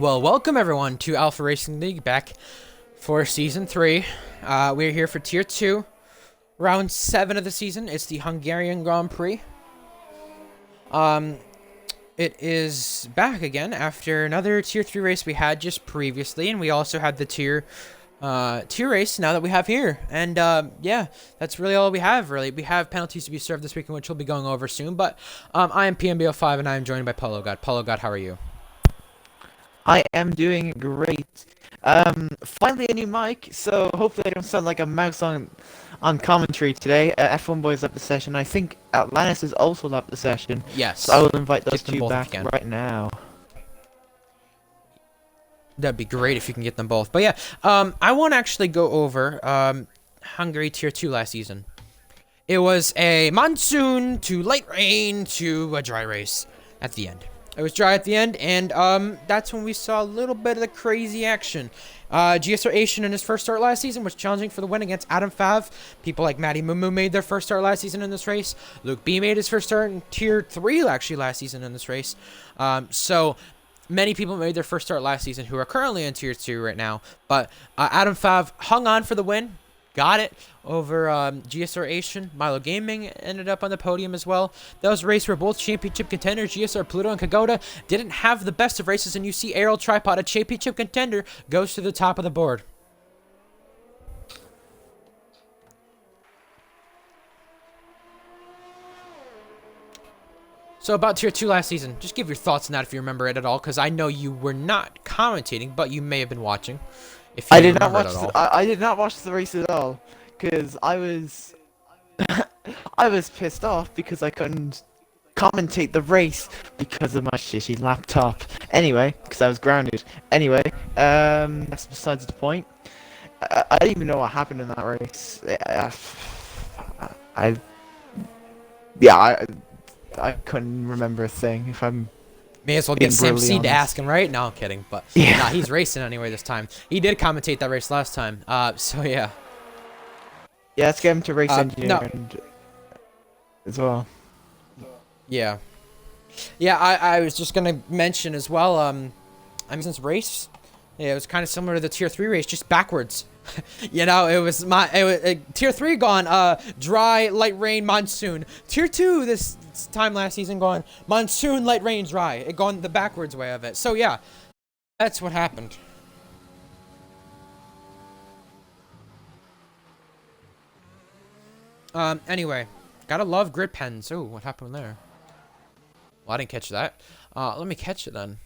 Well, welcome everyone to Alpha Racing League back for Season 3. We're here for Tier 2, Round 7 of the season. It's the Hungarian Grand Prix. It is back again after another Tier 3 race we had just previously, and we also had the Tier race now that we have here. And yeah, that's really all we have, really. We have penalties to be served this weekend, which we'll be going over soon, but I am PMBO5, and I am joined by Polo God. Polo God, how are you? I am doing great. Finally a new mic, so hopefully I don't sound like a mouse on commentary today. F1 Boys left the session. I think Atlantis has also left the session. Yes. So I will invite those Get them two both if back you can. right now. That'd be great if you can get them both. But yeah, I want to actually go over Hungary Tier 2 last season. It was a monsoon to light rain to a dry race at the end. It was dry at the end, and that's when we saw a little bit of the crazy action. GSR Asian in his first start last season was challenging for the win against Adam Fav. People like Matty Mumu made their first start last season in this race. Luke B made his first start in Tier 3 actually last season in this race. So many people made their first start last season who are currently in Tier 2 right now. But Adam Fav hung on for the win. Got it over GSR Asian. Milo Gaming ended up on the podium as well. That was a race where both championship contenders, GSR Pluto and Kagoda, didn't have the best of races, and you see ARL Tripod, a championship contender, goes to the top of the board. So about Tier 2 last season, just give your thoughts on that if you remember it at all, because I know you were not commentating, but you may have been watching. If you I did not watch. it at all. I did not watch the race at all because I was I was pissed off because I couldn't commentate the race because of my shitty laptop. Anyway, because I was grounded. Anyway, that's besides the point. I didn't even know what happened in that race. I couldn't remember a thing. If I'm May as well get Sam Seed to ask him, right? No, I'm kidding. But yeah, nah, he's racing anyway this time. He did commentate that race last time. So yeah. Yeah, let's get him to race engineer as well. Yeah. Yeah, I was just gonna mention as well. I mean, since race, yeah, it was kind of similar to the Tier 3 race, just backwards. You know, it was Tier 3 gone dry, light rain, monsoon. Tier 2 this time last season gone monsoon, light rain, dry. It gone the backwards way of it. So yeah, that's what happened. Anyway, gotta love grid pens. Oh, what happened there? Well, I didn't catch that. Let me catch it then.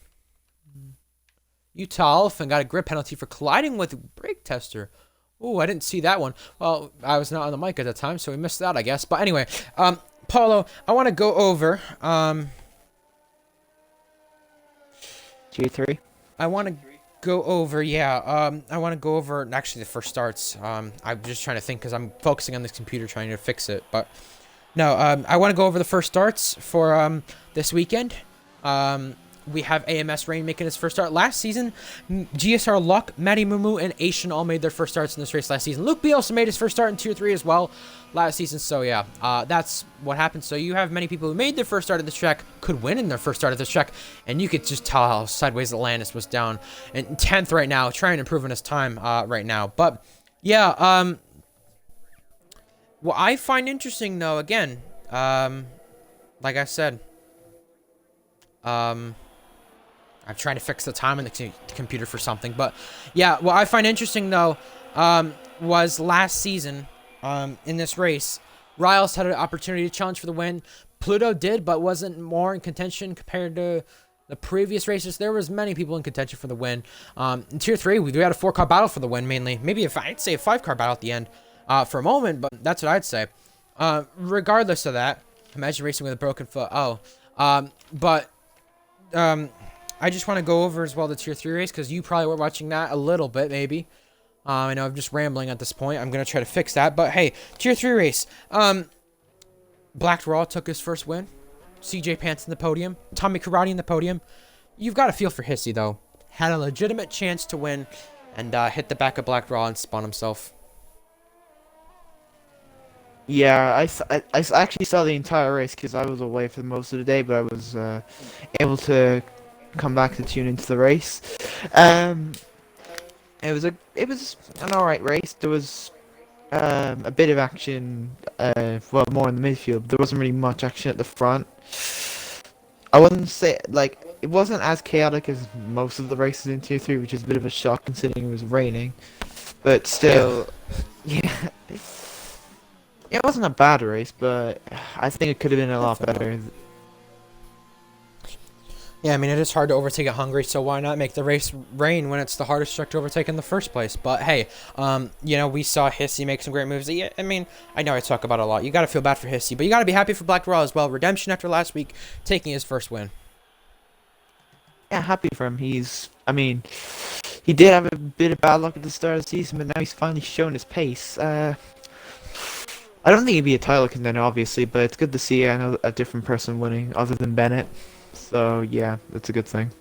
Utah Alpha got a grid penalty for colliding with brake tester. Oh, I didn't see that one. Well, I was not on the mic at the time, so we missed that, I guess. But anyway, Paulo, I want to go over Tier 3. I want to go over, yeah. I want to go over actually the first starts. I'm just trying to think because I'm focusing on this computer trying to fix it. But no, I want to go over the first starts for this weekend. We have AMS Rain making his first start last season. GSR Luck, Matty Mumu, and Asian all made their first starts in this race last season. Luke B also made his first start in Tier 3 as well last season. So yeah, that's what happened. So you have many people who made their first start of this track, could win in their first start of this track, and you could just tell how sideways Atlantis was down in 10th right now, trying to improve on his time right now. But yeah, what I find interesting though, again, like I said, I'm trying to fix the time on the computer for something. But yeah, what I find interesting though was last season in this race, Riles had an opportunity to challenge for the win. Pluto did, but wasn't more in contention compared to the previous races. There was many people in contention for the win. In Tier 3, we had a 4-car battle for the win mainly. Maybe I'd say a 5-car battle at the end for a moment, but that's what I'd say. Regardless of that, imagine racing with a broken foot. I just want to go over as well the Tier 3 race because you probably were watching that a little bit, maybe. I know I'm just rambling at this point. I'm going to try to fix that. But hey, Tier 3 race. Black Raw took his first win. CJ Pants in the podium. Tommy Karate in the podium. You've got a feel for Hissy, though. Had a legitimate chance to win and hit the back of Black Raw and spun himself. Yeah, I actually saw the entire race because I was away for most of the day, but I was able to come back to tune into the race. Um, it was an alright race. There was a bit of action, well, more in the midfield. There wasn't really much action at the front. I wouldn't say like it wasn't as chaotic as most of the races in Tier 3, which is a bit of a shock considering it was raining. But Yeah. still, yeah, it wasn't a bad race, but I think it could have been a lot better. Yeah, I mean, it is hard to overtake at Hungary, so why not make the race rain when it's the hardest track to overtake in the first place? But hey, you know, we saw Hissy make some great moves. Yeah, I mean, I know I talk about it a lot. You got to feel bad for Hissy, but you got to be happy for Black Raw as well. Redemption after last week, taking his first win. Yeah, happy for him. I mean, he did have a bit of bad luck at the start of the season, but now he's finally shown his pace. I don't think he'd be a title contender, obviously, but it's good to see a different person winning other than Bennett. So yeah, that's a good thing.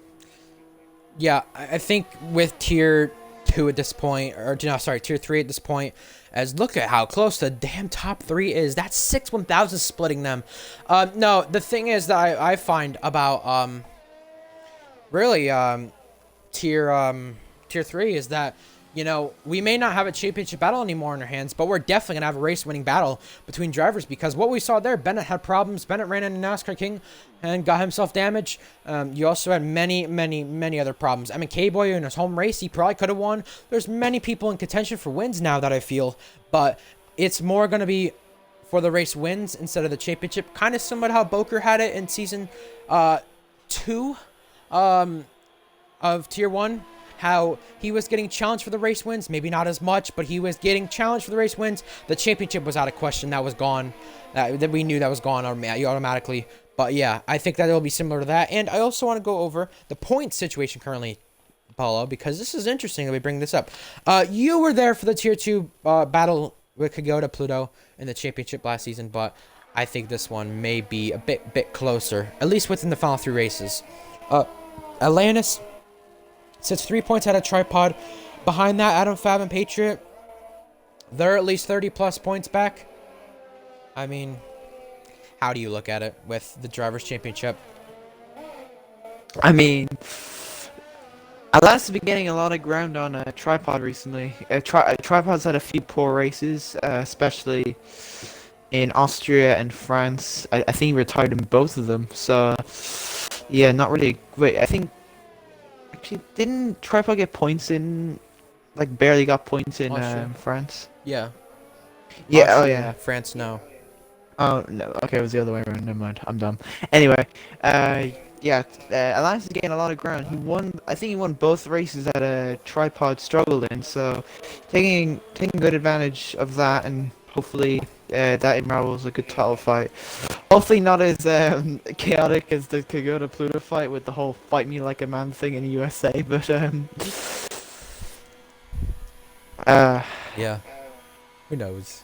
Yeah, I think with Tier 2 at this point, or no, sorry, Tier 3 at this point, as look at how close the damn top 3 is. That's 6 1,000 splitting them. No, the thing is that I find about, really, tier 3 is that, you know, we may not have a championship battle anymore in our hands, but we're definitely gonna have a race-winning battle between drivers, because what we saw there, Bennett had problems. Bennett ran into NASCAR King and got himself damaged. You also had many other problems. I mean, K-Boy in his home race, he probably could have won. There's many people in contention for wins now that I feel, but it's more gonna be for the race wins instead of the championship. Kind of similar to how Boker had it in season 2 of Tier 1. How he was getting challenged for the race wins, maybe not as much, but he was getting challenged for the race wins. The championship was out of question. That was gone. That we knew that was gone automatically. But yeah, I think that it'll be similar to that. And I also want to go over the point situation currently, Paulo, because this is interesting that we bring this up. You were there for the Tier 2 battle with Kagota Pluto in the championship last season, but I think this one may be a bit closer, at least within the final 3 races. Atlantis sits 3 points out of Tripod. Behind that, Adam Fab and Patriot, they're at least 30 plus points back. I mean, how do you look at it with the Drivers' Championship? I mean, Atlantis has been getting a lot of ground on Tripod recently. Tripod's had a few poor races, especially in Austria and France. I think he retired in both of them. So, yeah, not really. Wait, I think actually didn't Tripod get points in, like barely got points in France? Yeah. Yeah. Austria, Oh yeah. France, no. Oh no. Okay, it was the other way around. Never mind. I'm dumb. Anyway, yeah. Alliance is getting a lot of ground. He won. I think he won both races that Tripod struggled in. So, taking good advantage of that, and hopefully that unravels a good title fight. Hopefully not as chaotic as the Kagota Pluto fight with the whole "fight me like a man" thing in the USA. But Yeah. Who knows?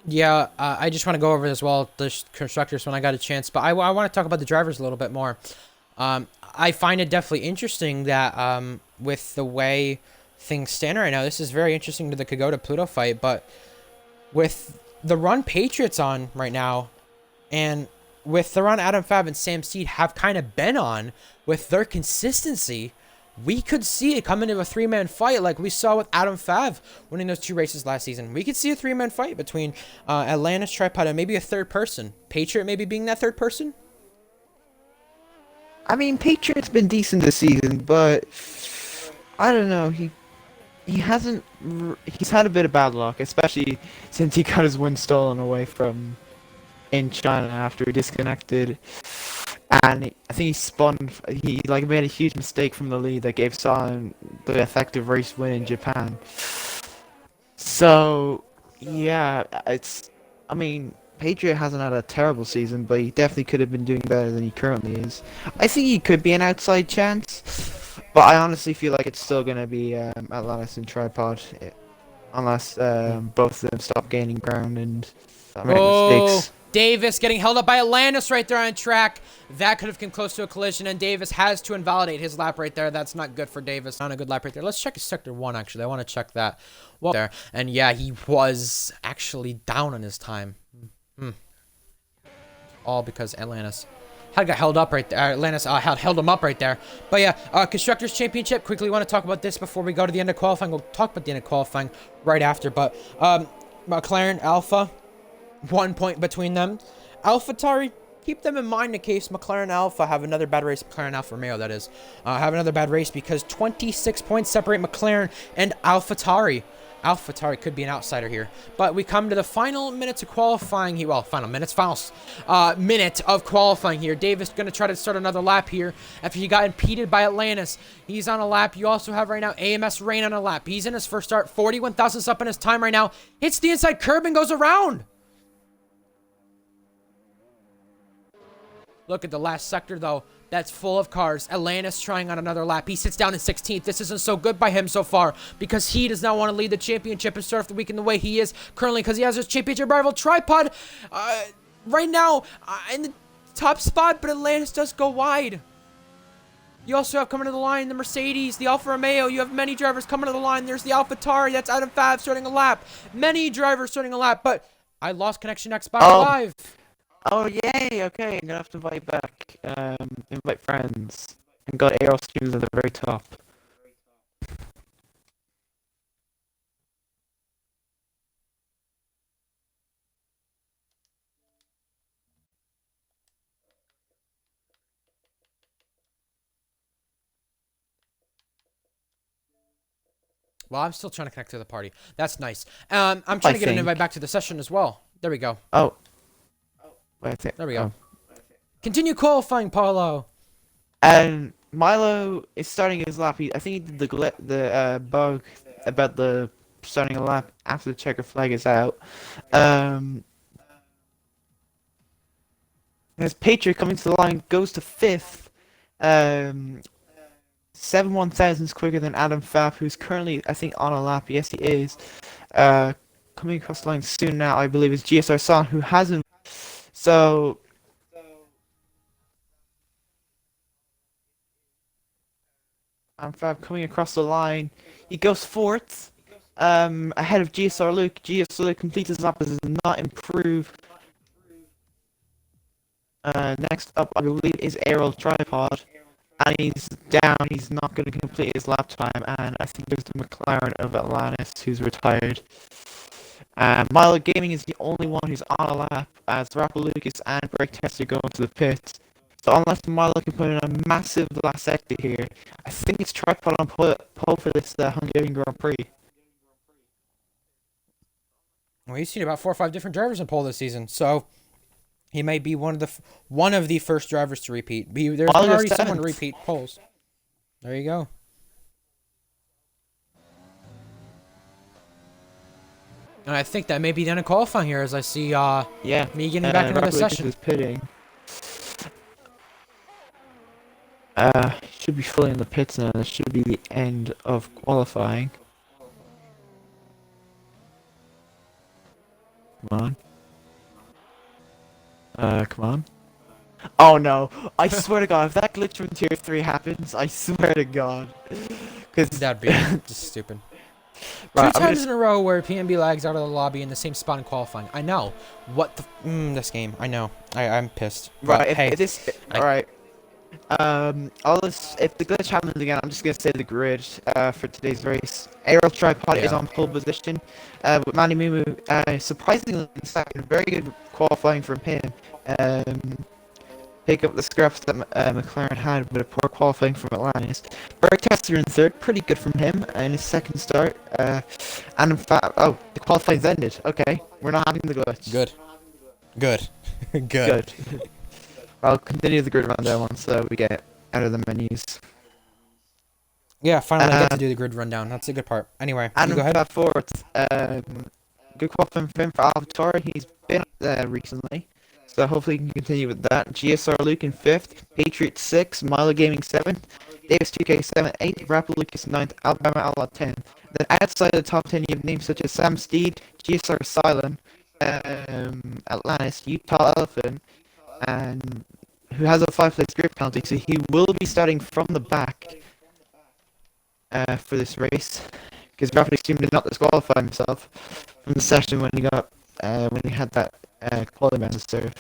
Yeah, I just want to go over as well the constructors when I got a chance, but I want to talk about the drivers a little bit more. I find it definitely interesting that with the way things stand right now, this is very interesting to the Kagota Pluto fight, but with the run Patriots on right now, and with the run Adam Fab and Sam Steed have kind of been on with their consistency, we could see it come into a 3-man fight like we saw with Adam Fav winning those 2 races last season. We could see a 3-man fight between Atlantis, Tripod, and maybe a third person. Patriot maybe being that third person? I mean, Patriot's been decent this season, but I don't know. He hasn't. He's had a bit of bad luck, especially since he got his win stolen away from in China after he disconnected. And I think he spun. He like made a huge mistake from the lead that gave Son the effective race win in Japan. So yeah, it's. I mean, Patriot hasn't had a terrible season, but he definitely could have been doing better than he currently is. I think he could be an outside chance, but I honestly feel like it's still gonna be Atlantis and Tripod, unless both of them stop gaining ground and make mistakes. Davis getting held up by Atlantis right there on track. That could have come close to a collision, and Davis has to invalidate his lap right there. That's not good for Davis. Not a good lap right there. Let's check his sector 1, actually. I want to check that. Well, there. And yeah, he was actually down on his time. All because Atlantis had got held up right there. Atlantis held him up right there. But yeah, Constructors Championship. Quickly want to talk about this before we go to the end of qualifying. We'll talk about the end of qualifying right after. But McLaren, Alpha, 1 point between them. AlphaTauri, keep them in mind in case McLaren Alpha have another bad race. McLaren Alfa Romeo, that is. Have another bad race because 26 points separate McLaren and AlphaTauri. AlphaTauri could be an outsider here. But we come to the final minutes of qualifying here. Well, final minute of qualifying here. Davis going to try to start another lap here after he got impeded by Atlantis. He's on a lap. You also have right now AMS Rain on a lap. He's in his first start. 41 thousandths up in his time right now. Hits the inside curb and goes around. Look at the last sector, though. That's full of cars. Atlantis trying on another lap. He sits down in 16th. This isn't so good by him so far because he does not want to lead the championship and start off the weekend the way he is currently because he has his championship rival tripod right now in the top spot, but Atlantis does go wide. You also have coming to the line the Mercedes, the Alfa Romeo. You have many drivers coming to the line. There's the AlphaTauri. That's Adam Fab starting a lap. Many drivers starting a lap, but I lost connection to Xbox Live. Oh, yay! Okay, I'm gonna have to invite back. Invite friends. And got ARL streams at the very top. Well, I'm still trying to connect to the party. That's nice. I'm trying to get an invite back to the session as well. There we go. Oh. Wait, there we go. Continue qualifying, Paulo. And Milo is starting his lap. I think he did the bug about the starting a lap after the checker flag is out. There's Patriot coming to the line, goes to 5th. 7 1,000s quicker than Adam Fab, who's currently, I think, on a lap. Yes, he is. Coming across the line soon now, I believe, is GSR Son, who hasn't. So, Adam Fab coming across the line. He goes 4th, ahead of GSR Luke. GSR Luke completes his lap, but does not improve. Next up, I believe, is ARL Tripod. And he's down, he's not going to complete his lap time, and I think there's the McLaren of Atlantis who's retired. Milo Gaming is the only one who's on a lap, as Rapper Lucas and Brake Tester go into the pits. So unless Milo can put in a massive last sector here, I think it's Tripod on pole for this Hungarian Grand Prix. Well, he's seen about 4 or 5 different drivers in pole this season, so he may be one of the first drivers to repeat. There's already someone to repeat poles. There you go. And I think that may be the end of qualifying here, as I see me getting back into the session. Is pitting. Should be fully in the pits now. This should be the end of qualifying. Come on. Come on. Oh no! I swear to God, if that glitch from Tier 3 happens, I swear to God. Cause that'd be just stupid. Right, 2 times in a row where PNB lags out of the lobby in the same spot in qualifying. I know. What the this game. I know. I'm pissed. Right, but, alright. If the glitch happens again, I'm just gonna say the grid for today's race. ARL Tripod is on pole position, with Manny Mumu surprisingly in second. Very good qualifying from him. Pick up the scraps that McLaren had, but a poor qualifying from Atlantis. Brake Tester in 3rd, pretty good from him in his second start. And in fact, oh, the qualifying's ended. Okay, we're not having the glitch. Good. Good. I'll continue the grid rundown once we get out of the menus. Yeah, finally I get to do the grid rundown. That's a good part. Anyway, and go ahead. 4th. Good qualifying for him for AlphaTauri. He's been up there recently, so hopefully he can continue with that. GSR Luke in 5th, Patriot 6th, Milo Gaming 7th, Davis 2K 7th, 8th, Rapper Lucas 9th, Alabama Outlaw 10th. Then outside of the top 10, you have names such as Sam Steed, GSR Asylum, Atlantis, Utah Elephant, and who has a 5-place grid penalty, so he will be starting from the back for this race, because Rapid Extreme did not disqualify himself from the session when he had that quality man to serve.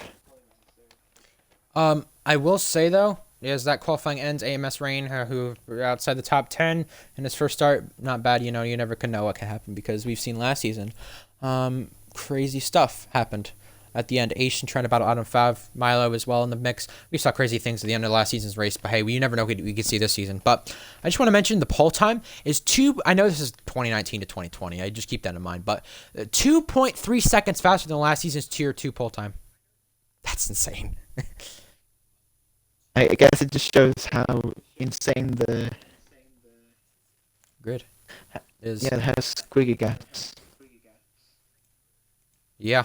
I will say though, is that qualifying ends AMS Rain, who were outside the top 10 in his first start, not bad. You know, you never can know what can happen because we've seen last season, crazy stuff happened at the end. Asian trying to battle Adam Fav, Milo as well in the mix. We saw crazy things at the end of last season's race, but hey, you never know what we could see this season. But I just want to mention the pole time is I know this is 2019 to 2020. I just keep that in mind, but 2.3 seconds faster than last season's tier 2 pole time. That's insane. I guess it just shows how insane the grid is. Yeah, it has squiggy gaps. Yeah.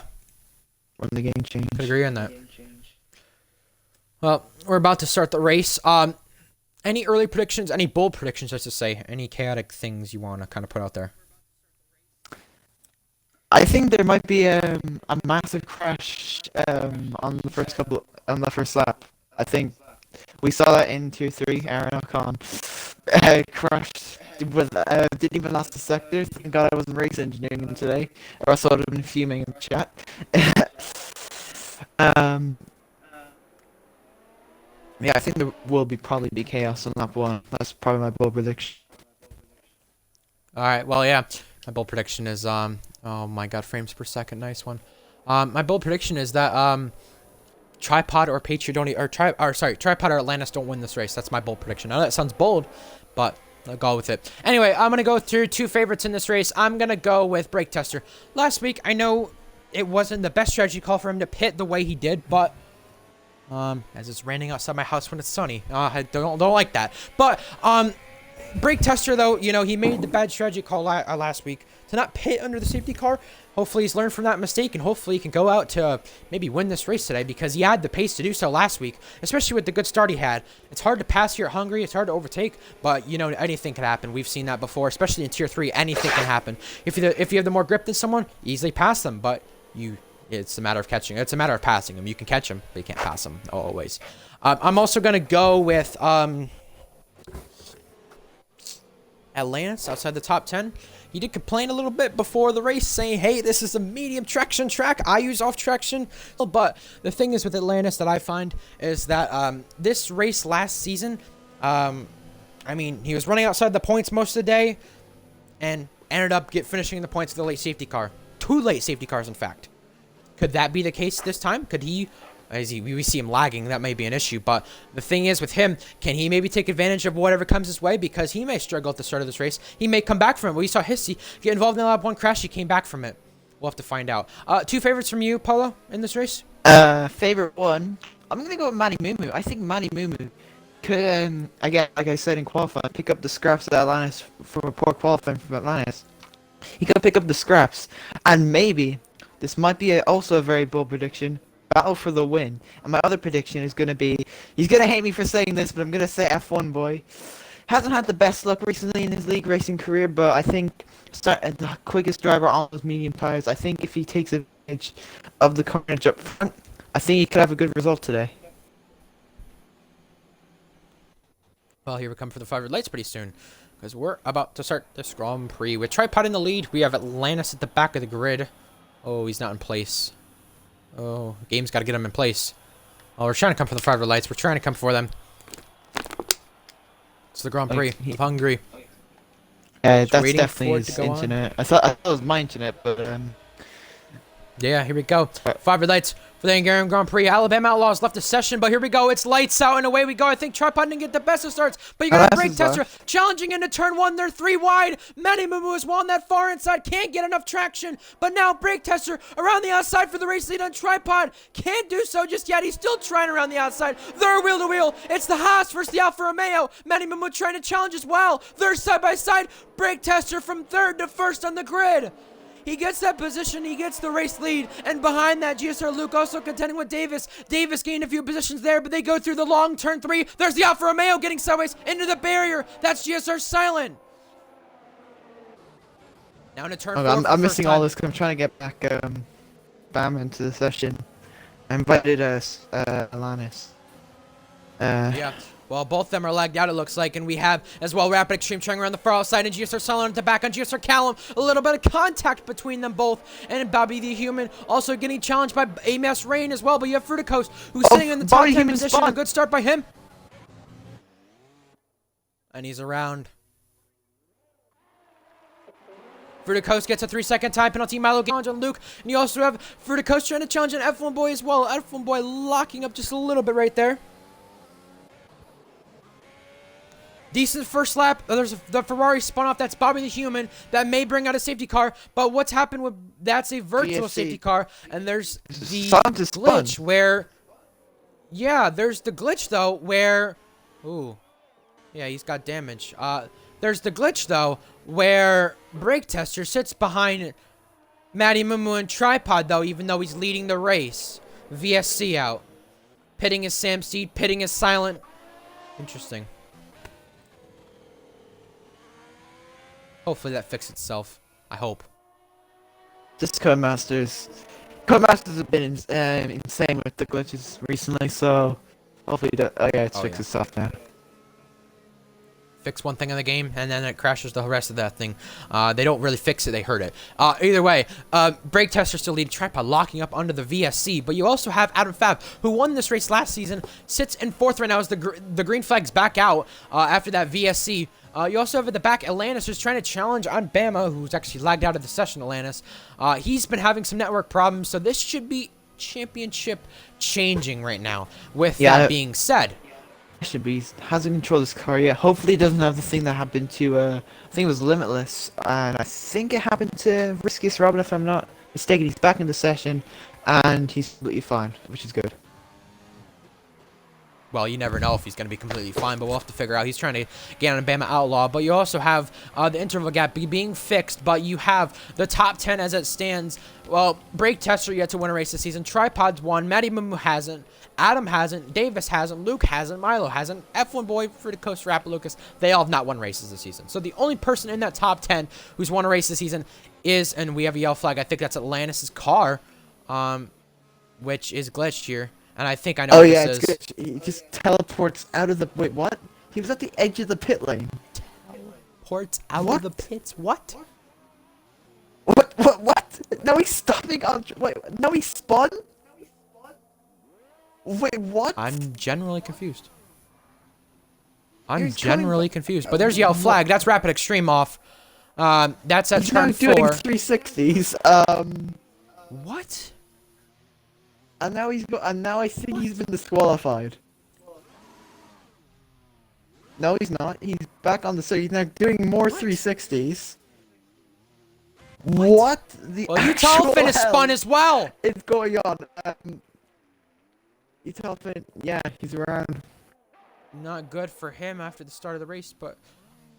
When the game changed. Could agree on that. Well, we're about to start the race. Any early predictions? Any bold predictions, I should say? Any chaotic things you want to kind of put out there? I think there might be a massive crash on the first lap. I think we saw that in Tier 3. ARL crashed. Didn't even last a sector. Thank God I wasn't race engineering him today, or else I would have been fuming in the chat. Yeah, I think there will probably be chaos on lap 1. That's probably my bold prediction. All right. Well, yeah. My bold prediction is oh my God, frames per second, nice one. My bold prediction is that Tripod or Patriot Tripod or Atlantis don't win this race. That's my bold prediction. I know that sounds bold, but I'll go with it. Anyway, I'm gonna go through 2 favorites in this race. I'm gonna go with Brake Tester. Last week, I know it wasn't the best strategy call for him to pit the way he did, but as it's raining outside my house when it's sunny, I don't like that. But Brake Tester, though, you know, he made the bad strategy call last week to not pit under the safety car. Hopefully he's learned from that mistake, and hopefully he can go out to maybe win this race today, because he had the pace to do so last week, especially with the good start he had. It's hard to pass here at Hungary. It's hard to overtake, but, you know, anything can happen. We've seen that before, especially in Tier 3. Anything can happen. If you have the more grip than someone, easily pass them, but it's a matter of catching. It's a matter of passing them. You can catch them, but you can't pass them always. I'm also going to go with Atlantis outside the top 10. He did complain a little bit before the race, saying, hey, this is a medium traction track. I use off traction. But the thing is with Atlantis that I find is that this race last season, I mean, he was running outside the points most of the day and ended up finishing in the points with a late safety car. 2 late safety cars, in fact. Could that be the case this time? Could he... we see him lagging, that may be an issue, but the thing is with him, can he maybe take advantage of whatever comes his way, because he may struggle at the start of this race. He may come back from it. We saw Hissy get involved in the lap 1 crash. He came back from it. We'll have to find out. 2 favorites from you, Polo, in this race? Favorite one, I'm going to go with Manny Mumu. I think Manny Mumu could, again, like I said in qualifying, pick up the scraps at Atlantis from a poor qualifying from Atlantis. He could pick up the scraps, and maybe, this might be also a very bold prediction, battle for the win. And my other prediction is going to be, he's going to hate me for saying this, but I'm going to say F1 boy. Hasn't had the best luck recently in his league racing career, but I think the quickest driver on those medium tires. I think if he takes advantage of the carnage up front, I think he could have a good result today. Well, here we come for the 5 red lights pretty soon, because we're about to start this Grand Prix. With Tripod in the lead, we have Atlantis at the back of the grid. Oh, he's not in place. Oh, game's got to get him in place. Oh, we're trying to come for the 5 red lights. We're trying to come for them. It's the Grand Prix of Hungary. That's definitely his internet. I thought it was my internet, but yeah, here we go. 5 red lights for the Hungarian Grand Prix. Alabama Outlaws left the session, but here we go. It's lights out and away we go. I think Tripod didn't get the best of starts, but you got a Brake Tester challenging into turn 1. They're 3 wide. Manny Mumu is one that far inside. Can't get enough traction, but now Brake Tester around the outside for the race lead on Tripod. Can't do so just yet. He's still trying around the outside. They're wheel to wheel. It's the Haas versus the Alfa Romeo. Manny Mumu trying to challenge as well. They're side by side. Brake Tester from 3rd to 1st on the grid. He gets that position, he gets the race lead, and behind that, GSR Luke also contending with Davis. Davis gained a few positions there, but they go through the long turn 3. There's the Alfa Romeo getting sideways into the barrier. That's GSR Silent. Now into turn 4. I'm missing all this because I'm trying to get back Bam into the session. I invited Alanis. Yeah. Well, both of them are lagged out, it looks like, and we have as well Rapid Extreme trying around the far outside, and GSR Solid at the back on GSR Callum. A little bit of contact between them both, and Bobby the Human also getting challenged by AMS Rain as well, but you have Fruticos, who's sitting in the top 10 position. A good start by him. And he's around. Fruticos gets a 3-second time penalty. Milo challenge on Luke. And you also have Fruticos trying to challenge an F1 Boy as well. F1 Boy locking up just a little bit right there. Decent first lap. There's the Ferrari spun off. That's Bobby the Human. That may bring out a safety car. But what's happened with... That's a virtual safety car. And there's the glitch where... Yeah, there's the glitch, though, where... Ooh. Yeah, he's got damage. There's the glitch, though, where Brake Tester sits behind Matty Mumu and Tripod, though, even though he's leading the race. VSC out. Pitting is Sam Seed. Pitting is Silent. Interesting. Hopefully that fixes itself. I hope. Just Codemasters. Codemasters have been insane with the glitches recently, so hopefully that it's fixed itself now. Fix one thing in the game, and then it crashes the rest of that thing. They don't really fix it, they hurt it. Either way, Brake Tester still leading Tripod, locking up under the VSC, but you also have Adam Fab, who won this race last season, sits in 4th right now as the green flag's back out after that VSC. You also have at the back Atlantis, who's trying to challenge on Bama, who's actually lagged out of the session, Atlantis. He's been having some network problems, so this should be championship changing right now. With that being said... Should be hasn't controlled this car yet. Hopefully, it doesn't have the thing that happened to I think it was Limitless, and I think it happened to Riskiest Robin, if I'm not mistaken. He's back in the session, and he's completely fine, which is good. Well, you never know if he's going to be completely fine, but we'll have to figure out. He's trying to get on Bama Outlaw, but you also have the interval gap being fixed, but you have the top 10 as it stands. Well, Brake Tester yet to win a race this season. Tripod's won. Matty Mumu hasn't. Adam hasn't. Davis hasn't. Luke hasn't. Milo hasn't. F1 Boy, Fruticos, Rapid Lucas, they all have not won races this season. So the only person in that top 10 who's won a race this season is, and we have a yellow flag, I think that's Atlantis' car, which is glitched here. And I think I know what this is. It's good. He just teleports out of the... Wait, what? He was at the edge of the pit lane. Teleports out of the pits? What? What? No, he's stopping on... Wait, no, he spun? Wait, what? I'm generally confused. I'm generally confused. But there's yellow flag. That's Rapid Extreme off. That's at turn 4. Doing 360s. What? And now I think he's been disqualified. No, he's not. He's back on the circuit. He's now doing more 360s. What? The well, Utalfin is spun as well. It's going on. Utalfin, yeah, he's around. Not good for him after the start of the race, but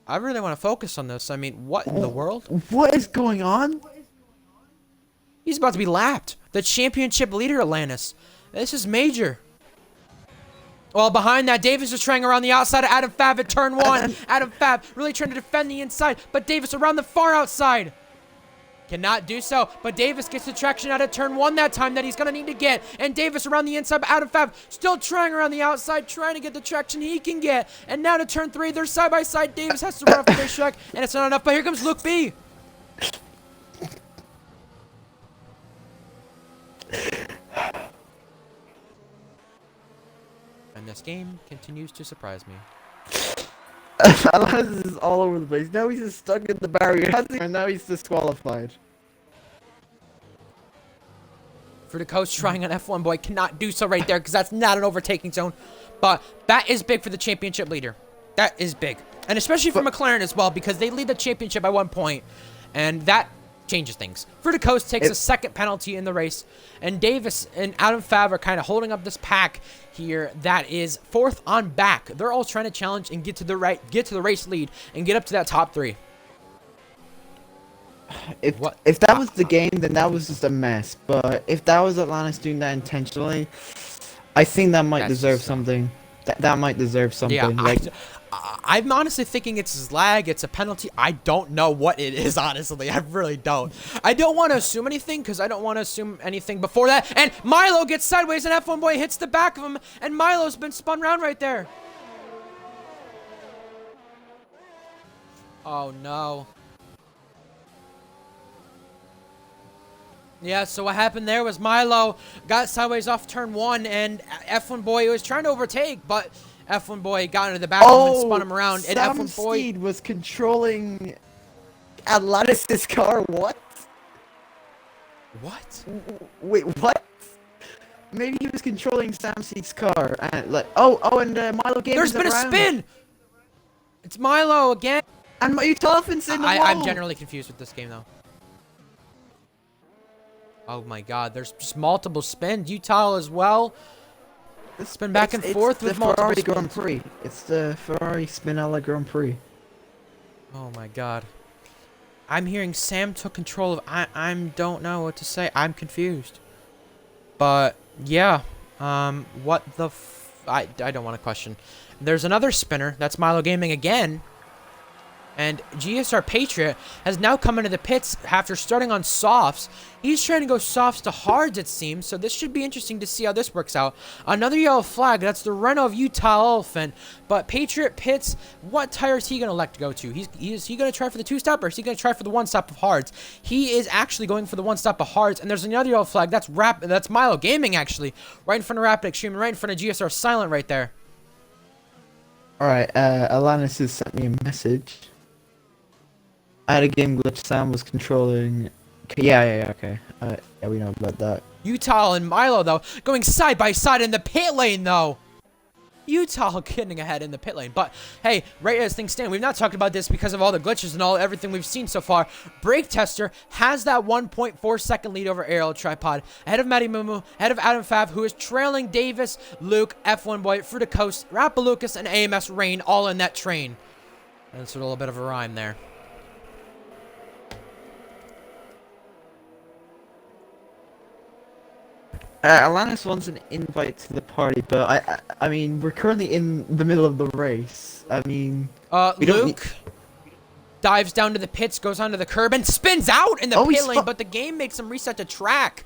I really want to focus on this. I mean, what in the world? What is going on? He's about to be lapped. The championship leader, Atlantis. This is major. Well, behind that, Davis is trying around the outside of Adam Fab at turn 1. Adam Fab really trying to defend the inside, but Davis around the far outside. Cannot do so, but Davis gets the traction out of turn 1 that time that he's going to need to get. And Davis around the inside, but Adam Fab still trying around the outside, trying to get the traction he can get. And now to turn 3, they're side by side. Davis has to run off the racetrack, and it's not enough, but here comes Luke B. And this game continues to surprise me. Alaz is all over the place. Now he's just stuck in the barrier. And now he's disqualified. For the coach trying on F1 Boy, cannot do so right there because that's not an overtaking zone. But that is big for the championship leader. That is big. And especially for McLaren as well because they lead the championship by 1 point. And that changes things. Fruticos takes a second penalty in the race, and Davis and Adam Fab are kind of holding up this pack here that is 4th on back. They're all trying to challenge and get to the race lead and get up to that top 3. If that was the game, then that was just a mess. But if that was Atlantis doing that intentionally, I think that might deserve something. That might deserve something. Yeah, I'm honestly thinking it's his lag, it's a penalty. I don't know what it is, honestly. I really don't. I don't want to assume anything because I don't want to assume anything before that. And Milo gets sideways and F1 Boy hits the back of him and Milo's been spun around right there. Oh, no. Yeah, so what happened there was Milo got sideways off turn 1, and F1 Boy was trying to overtake, but F1 Boy got into the back of him and spun him around, and Sam F1 Boy... Steed was controlling Atlantis' car. What? What? Wait, what? Maybe he was controlling Sam Steed's car, and like, and Milo gave. There's been a spin. It's Milo again. And you Dolphins in the wall. I'm generally confused with this game though. Oh my God, there's just multiple spins. Utah as well. Spin back and forth with multiple spins. It's the Ferrari spins. Grand Prix. It's the Ferrari Spinella Grand Prix. Oh my God. I'm hearing Sam took control of... I don't know what to say. I'm confused. But, yeah. What the I don't want to question. There's another spinner. That's Milo Gaming again. And GSR Patriot has now come into the pits after starting on softs. He's trying to go softs to hards, it seems. So this should be interesting to see how this works out. Another yellow flag. That's the Renault of Utah Elephant. But Patriot pits, what tire is he going to elect to go to? Is he going to try for the two-stop, or is he going to try for the one-stop of hards? He is actually going for the one-stop of hards. And there's another yellow flag. That's Milo Gaming, actually. Right in front of Rapid Extreme, right in front of GSR Silent right there. Alright, Alanis has sent me a message. I had a game glitch. Sam was controlling. Yeah, okay. Yeah, we know about that. Utah and Milo, though, going side by side in the pit lane, though. Utah getting ahead in the pit lane. But, hey, right as things stand, we've not talked about this because of all the glitches and everything we've seen so far. Brake Tester has that 1.4 second lead over ARL Tripod. Ahead of Matty Mumu, ahead of Adam Fav, who is trailing Davis, Luke, F1 Boy, Fruta Coast, Rapalucas, and AMS Rain all in that train. That's a little bit of a rhyme there. Alanis wants an invite to the party, but I mean, we're currently in the middle of the race. I mean, Luke dives down to the pits, goes onto the curb, and spins out in the pit lane, but the game makes him reset to track.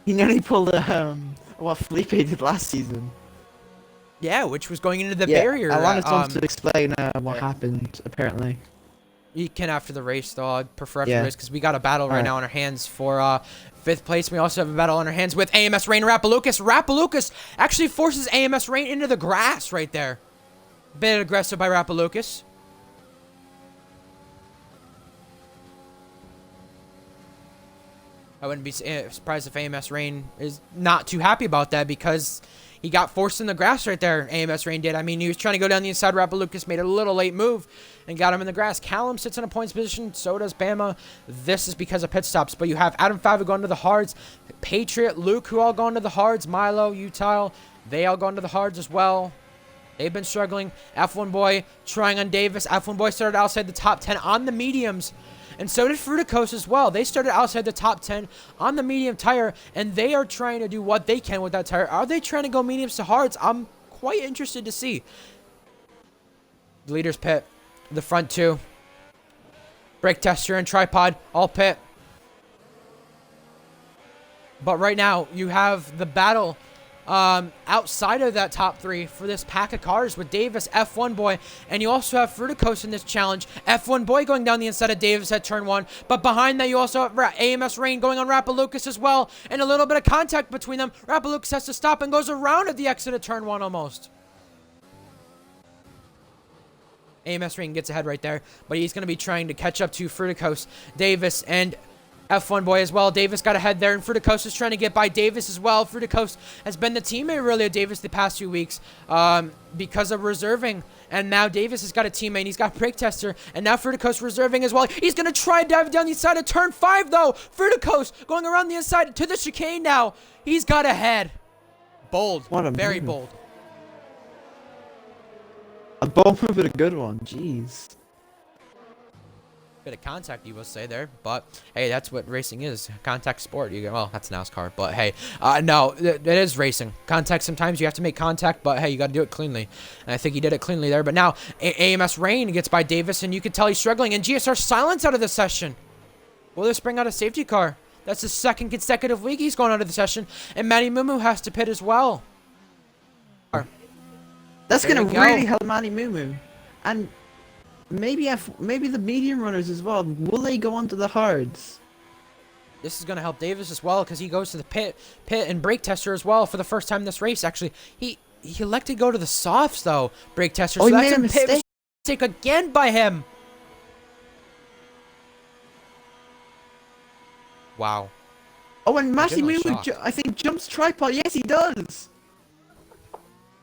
He nearly pulled what Felipe did last season. Yeah, which was going into the barrier. Alanis wants to explain what happened, apparently. You can after the race, though. I'd prefer after the race, because we got a battle right now on our hands for 5th place. We also have a battle on our hands with AMS Rain and Rapalucas. Rapalucas actually forces AMS Rain into the grass right there. Bit aggressive by Rapalucas. I wouldn't be surprised if AMS Rain is not too happy about that, because he got forced in the grass right there. AMS Rain did. I mean, he was trying to go down the inside. Rapalucas made a little late move and got him in the grass. Callum sits in a points position. So does Bama. This is because of pit stops. But you have Adam Favu going to the hards. Patriot, Luke, who all going to the hards. Milo, Utile, they all going to the hards as well. They've been struggling. F1 Boy trying on Davis. F1 Boy started outside the top 10 on the mediums. And so did Fruta Coast as well. They started outside the top 10 on the medium tire, and they are trying to do what they can with that tire. Are they trying to go mediums to hards? I'm quite interested to see. The leaders pit. The front two. Brake Tester and Tripod all pit. But right now, you have the battle outside of that top 3 for this pack of cars with Davis, F1 Boy, and you also have Fruta Coast in this challenge. F1 Boy going down the inside of Davis at turn 1, but behind that you also have AMS Rain going on Rapalucas as well, and a little bit of contact between them. Rapalucas has to stop and goes around at the exit of turn 1 almost. AMS Rain gets ahead right there, but he's going to be trying to catch up to Fruta Coast, Davis, and F1 Boy as well. Davis got ahead there, and Fruta Coast is trying to get by Davis as well. Fruta Coast has been the teammate really of Davis the past few weeks because of reserving, and now Davis has got a teammate. He's got Brake Tester, and now Fruta Coast reserving as well. He's going to try and dive down the inside of turn 5, though. Fruta Coast going around the inside to the chicane now. He's got ahead. Bold. Very bold. A bold move, but a good one. Jeez. Bit of contact, you will say there, but hey, that's what racing is. Contact sport. You go, well, that's NASCAR, but hey, no, it is racing. Contact, sometimes you have to make contact, but hey, you got to do it cleanly, and I think he did it cleanly there. But now AMS Rain gets by Davis, and you can tell he's struggling, and GSR Silence out of the session. Will this bring out a safety car? That's the 2nd consecutive week he's going out of the session, and Matty Mumu has to pit as well. That's going to really help Matty Mumu, and maybe the medium runners as well. Will they go onto the hards? This is going to help Davis as well because he goes to the pit and brake tester as well for the first time in this race. Actually, he elected to go to the softs though, brake tester. Oh, So he that's made a pit mistake again by him. Wow. Oh, and Genuinely Massimo, shocked. I think, jumps tripod. Yes, he does.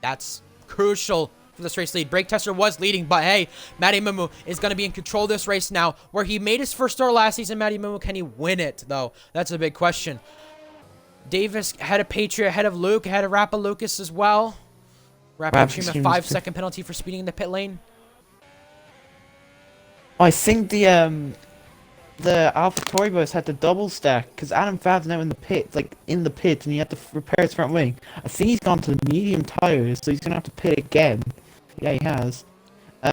That's crucial for this race lead. Brake tester was leading, but hey, Matty Mumu is going to be in control of this race now. Where he made his first start last season, Matty Mumu, can he win it though? That's a big question. Davis ahead of Patriot, ahead of Luke, ahead of Rappa Lucas as well. Rappa Extreme, a 5-second penalty for speeding in the pit lane. I think the Alpha Toribus had to double stack because Adam Fav's now in the pit, and he had to repair his front wing. I think he's gone to the medium tires, so he's gonna have to pit again. Yeah, he has.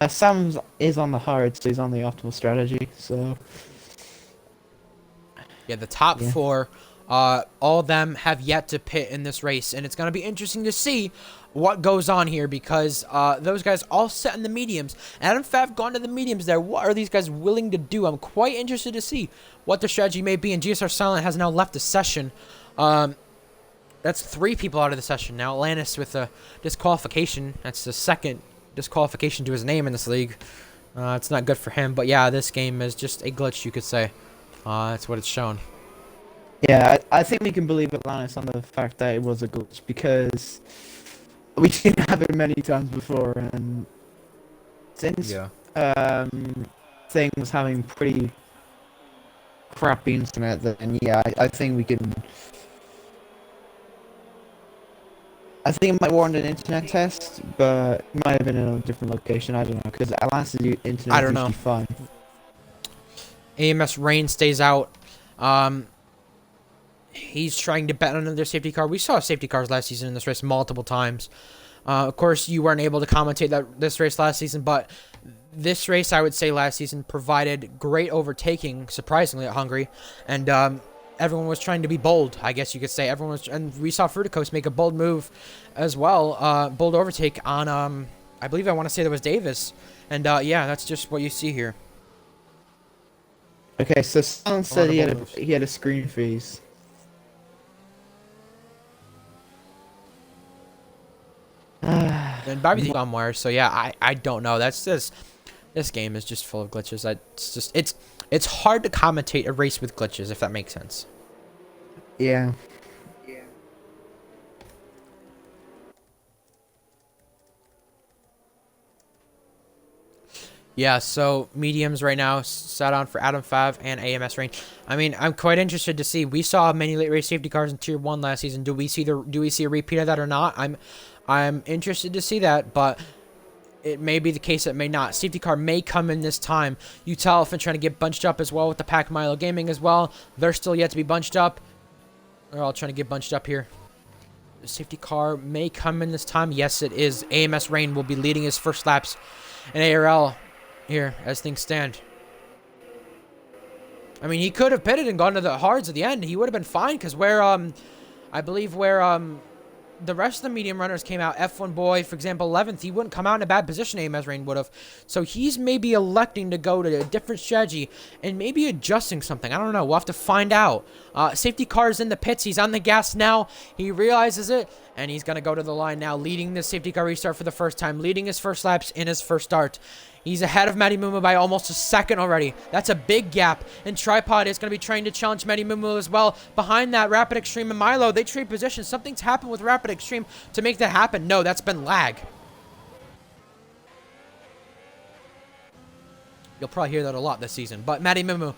Sam is on the hard, so he's on the optimal strategy. So yeah, the top four, all of them have yet to pit in this race, and it's gonna be interesting to see what goes on here because those guys all set in the mediums. Adam Fav gone to the mediums there. What are these guys willing to do? I'm quite interested to see what the strategy may be. And GSR Silent has now left the session. That's 3 people out of the session now. Atlantis with a disqualification. That's the second disqualification to his name in this league. It's not good for him. But yeah, this game is just a glitch, you could say. That's what it's shown. yeah, I think we can believe Atlantis on the fact that it was a glitch because we've seen it happen many times before, and since thing was having pretty crappy internet, then yeah, I think we can. I think it might warrant an internet test, but it might have been in a different location. I don't know, because Atlantis' internet is usually fine. AMS Rain stays out. He's trying to bet on another safety car. We saw safety cars last season in this race multiple times. Of course, you weren't able to commentate this race last season, but this race, I would say, last season provided great overtaking, surprisingly, at Hungary. And everyone was trying to be bold, I guess you could say. Everyone was, and we saw Fruticos make a bold move as well, bold overtake on, I believe I want to say that was Davis. And yeah, that's just what you see here. Okay, so someone said he had a screen freeze. And Bobby's on wire, so yeah, I don't know. That's just, this game is just full of glitches. It's hard to commentate a race with glitches, if that makes sense. Yeah. Yeah, so mediums right now set on for Adam Fav and AMS Rain. I mean, I'm quite interested to see. We saw many late race safety cars in Tier 1 last season. Do we see a repeat of that or not? I'm interested to see that, but it may be the case that it may not. Safety car may come in this time. Utah Elephant trying to get bunched up as well with the Pack Milo Gaming as well. They're still yet to be bunched up. They're all trying to get bunched up here. The safety car may come in this time. Yes, it is. AMS Rain will be leading his first laps in ARL here as things stand. I mean, he could have pitted and gone to the hards at the end. He would have been fine because where, I believe where, the rest of the medium runners came out, F1 Boy, for example, 11th, he wouldn't come out in a bad position, AMS Rain would have. So he's maybe electing to go to a different strategy and maybe adjusting something. I don't know. We'll have to find out. Safety car's in the pits. He's on the gas now. He realizes it, and he's going to go to the line now, leading the safety car restart for the first time, leading his first laps in his first start. He's ahead of Matty Mumu by almost a second already. That's a big gap. And Tripod is going to be trying to challenge Matty Mumu as well. Behind that, Rapid Extreme and Milo, they trade positions. Something's happened with Rapid Extreme to make that happen. No, that's been lag. You'll probably hear that a lot this season. But Matty Mumu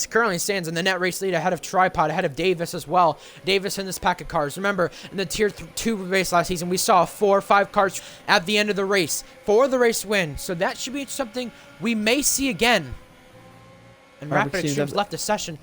currently stands in the net race lead ahead of Tripod, ahead of Davis as well. Davis in this pack of cars. Remember, in the Tier 2 race last season, we saw 4 or 5 cars at the end of the race for the race win. So that should be something we may see again. And Rapid Extreme's left the session.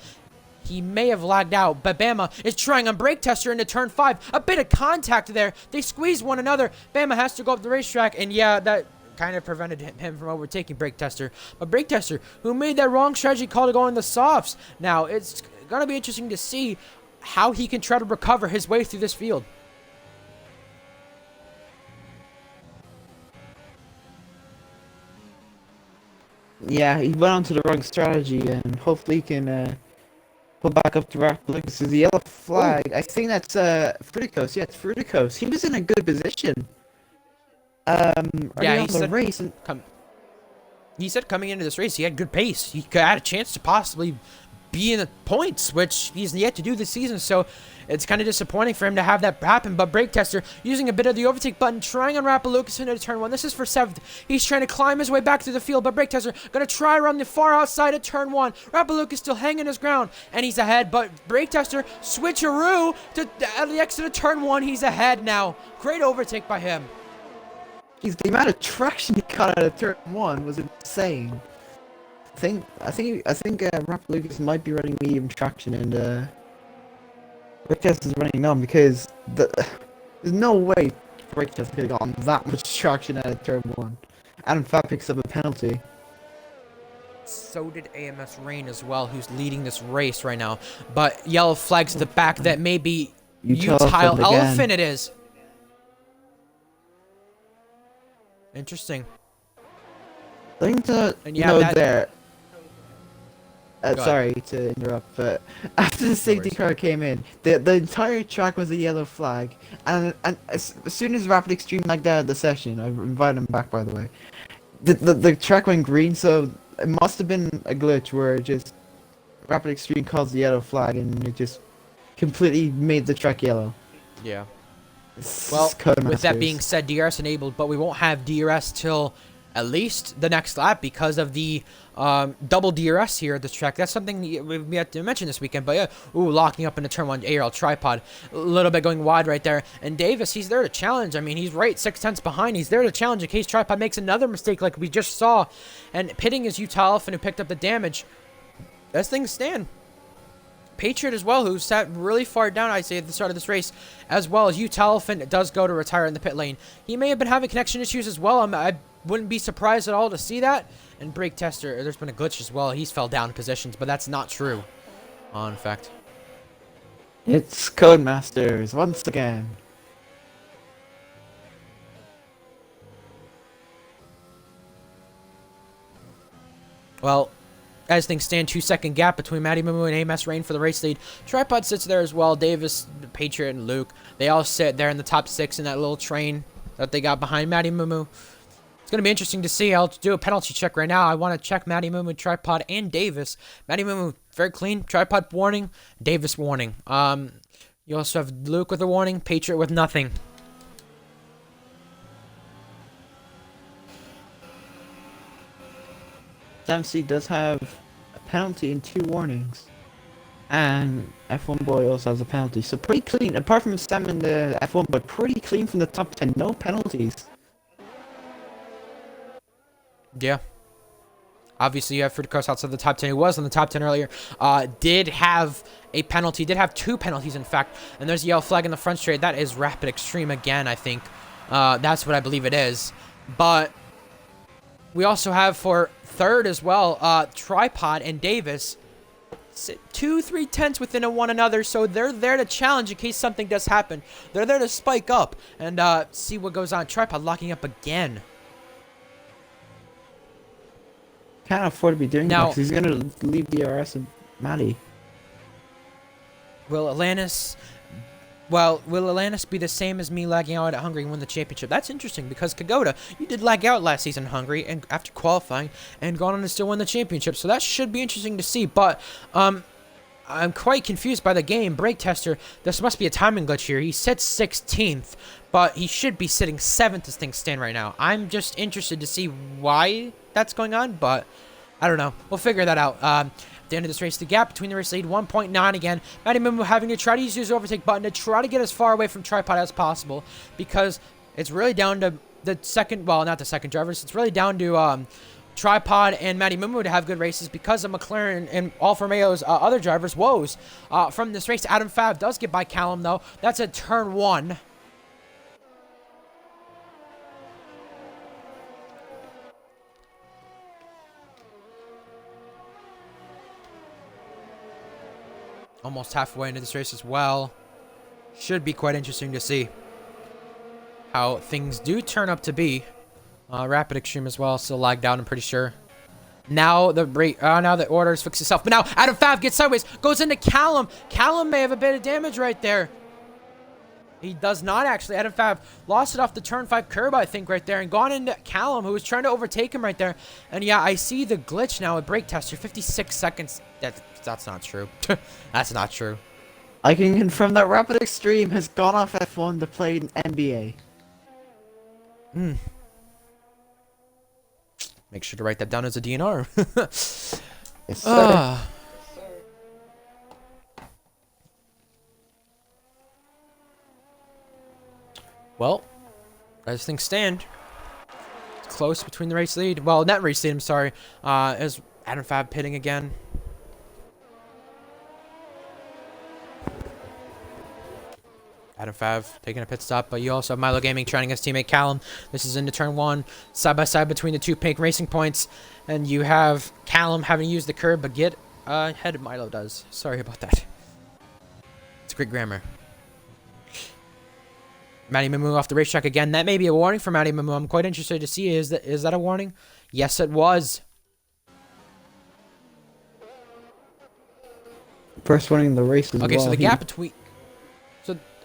He may have lagged out, but Bama is trying on brake tester into turn 5. A bit of contact there. They squeeze one another. Bama has to go up the racetrack, and yeah, that kind of prevented him from overtaking brake tester. But brake tester, who made that wrong strategy call to go in the softs. Now, it's going to be interesting to see how he can try to recover his way through this field. Yeah, he went on to the wrong strategy, and hopefully he can pull back up to Rapid Lucas. The yellow Oh, flag. I think that's Fruticos. Yeah, it's Fruticos. He was in a good position. yeah, Early on the race, and come. He said coming into this race, he had good pace. He had a chance to possibly be in the points, which he's yet to do this season. So it's kind of disappointing for him to have that happen. But Brake Tester using a bit of the overtake button, trying on Rapalukis into turn 1. This is for 7th. He's trying to climb his way back through the field, but Brake Tester going to try around the far outside of turn 1. Rapalukis still hanging his ground, and he's ahead. But Brake Tester switcheroo to at the exit of turn 1. He's ahead now. Great overtake by him. geez, the amount of traction he got out of turn 1 was insane. I think Rapid Lucas might be running medium traction, and Brake Test is running numb because there's no way Brake Test could have gotten that much traction out of turn 1. Adam Fat picks up a penalty. So did AMS Rain as well, who's leading this race right now. But yellow flags to the back that may be Utile Elephant it is. Interesting. Thing to And yeah, note that- there. Go Sorry to interrupt, but after the safety car came in, the entire track was a yellow flag, and as soon as Rapid Extreme lagged out of the session, I invited him back, by the way. The track went green, so it must have been a glitch where it just Rapid Extreme caused the yellow flag, and it just completely made the track yellow. Yeah. It's Well, with that Codemasters. being said, DRS enabled, but we won't have DRS till at least the next lap because of the double DRS here at this track. That's something we had to mention this weekend. But yeah, ooh, locking up into turn 1 ARL tripod. A little bit going wide right there. And Davis, he's there to challenge. I mean, he's right 6/10 behind. He's there to challenge in case tripod makes another mistake like we just saw. And pitting is Utah Elephant who picked up the damage. As things stand. Patriot as well, who sat really far down, I'd say, at the start of this race, as well as Utah Elephant does go to retire in the pit lane. He may have been having connection issues as well. I wouldn't be surprised at all to see that. And Brake Tester, there's been a glitch as well. He's fell down positions, but that's not true. In fact. It's Codemasters once again. Well, as things stand, 2-second gap between Matty Mumu and AMS Rain for the race lead. Tripod sits there as well. Davis, Patriot, and Luke. They all sit there in the top 6 in that little train that they got behind Matty Mumu. It's going to be interesting to see. I'll do a penalty check right now. I want to check Matty Mumu, Tripod, and Davis. Matty Mumu, very clean. Tripod warning. Davis warning. You also have Luke with a warning. Patriot with nothing. MC does have a penalty and 2 warnings. And F1 Boy also has a penalty. So pretty clean, apart from Sam in the F1, but pretty clean from the top 10. No penalties. Yeah. Obviously, you have Fruticos outside the top 10. He was in the top 10 earlier. Did have a penalty. Did have 2 penalties, in fact. And there's a yellow flag in the front straight. That is Rapid Extreme again, I think. That's what I believe it is. But we also have for 3rd as well, Tripod and Davis. 2-3 tenths within one another, so they're there to challenge in case something does happen. They're there to spike up and see what goes on. Tripod locking up again. Can't afford to be doing Now- that 'cause he's gonna leave DRS and Matty. Will Atlantis be the same as me lagging out at Hungary and win the championship? That's interesting because Kagoda, you did lag out last season in Hungary and after qualifying and gone on to still win the championship. So that should be interesting to see. But I'm quite confused by the game. Brake Tester, this must be a timing glitch here. He sits 16th, but he should be sitting 7th as things stand right now. I'm just interested to see why that's going on, but I don't know. We'll figure that out. At the end of this race, the gap between the race lead, 1.9 again. Matty Mumu having to try to use his overtake button to try to get as far away from Tripod as possible because it's really down to the second, well, not the second drivers. It's really down to Tripod and Matty Mumu to have good races because of McLaren and Alfa Romeo's other drivers' woes. From this race, Adam Fab does get by Callum, though. That's at turn 1. Almost halfway into this race as well. Should be quite interesting to see how things do turn up to be. Rapid Extreme as well, still lagged out, I'm pretty sure. Now now the order's fixed itself. But now Adam Fav gets sideways, goes into Callum. Callum may have a bit of damage right there. He does not actually. Adam Fav lost it off the turn 5 curb, I think, right there, and gone into Callum, who was trying to overtake him right there. And yeah, I see the glitch now with Brake Tester. 56 seconds. That's not true. That's not true. I can confirm that Rapid Extreme has gone off F1 to play in NBA. Make sure to write that down as a DNR. Yes, sir. Well, as things stand, it's close between the race lead. Well, not race lead, I'm sorry. Is Adam Fab pitting again? Adam Fav taking a pit stop, but you also have Milo Gaming trying against teammate Callum. This is into turn 1, side by side between the two pink racing points, and you have Callum having used the curb, but get ahead Milo does. Sorry about that. It's great grammar. Matty Mumu off the racetrack again. That may be a warning for Matty Mumu. I'm quite interested to see, is that a warning? Yes, it was. First winning the race as well. Okay, so the gap between...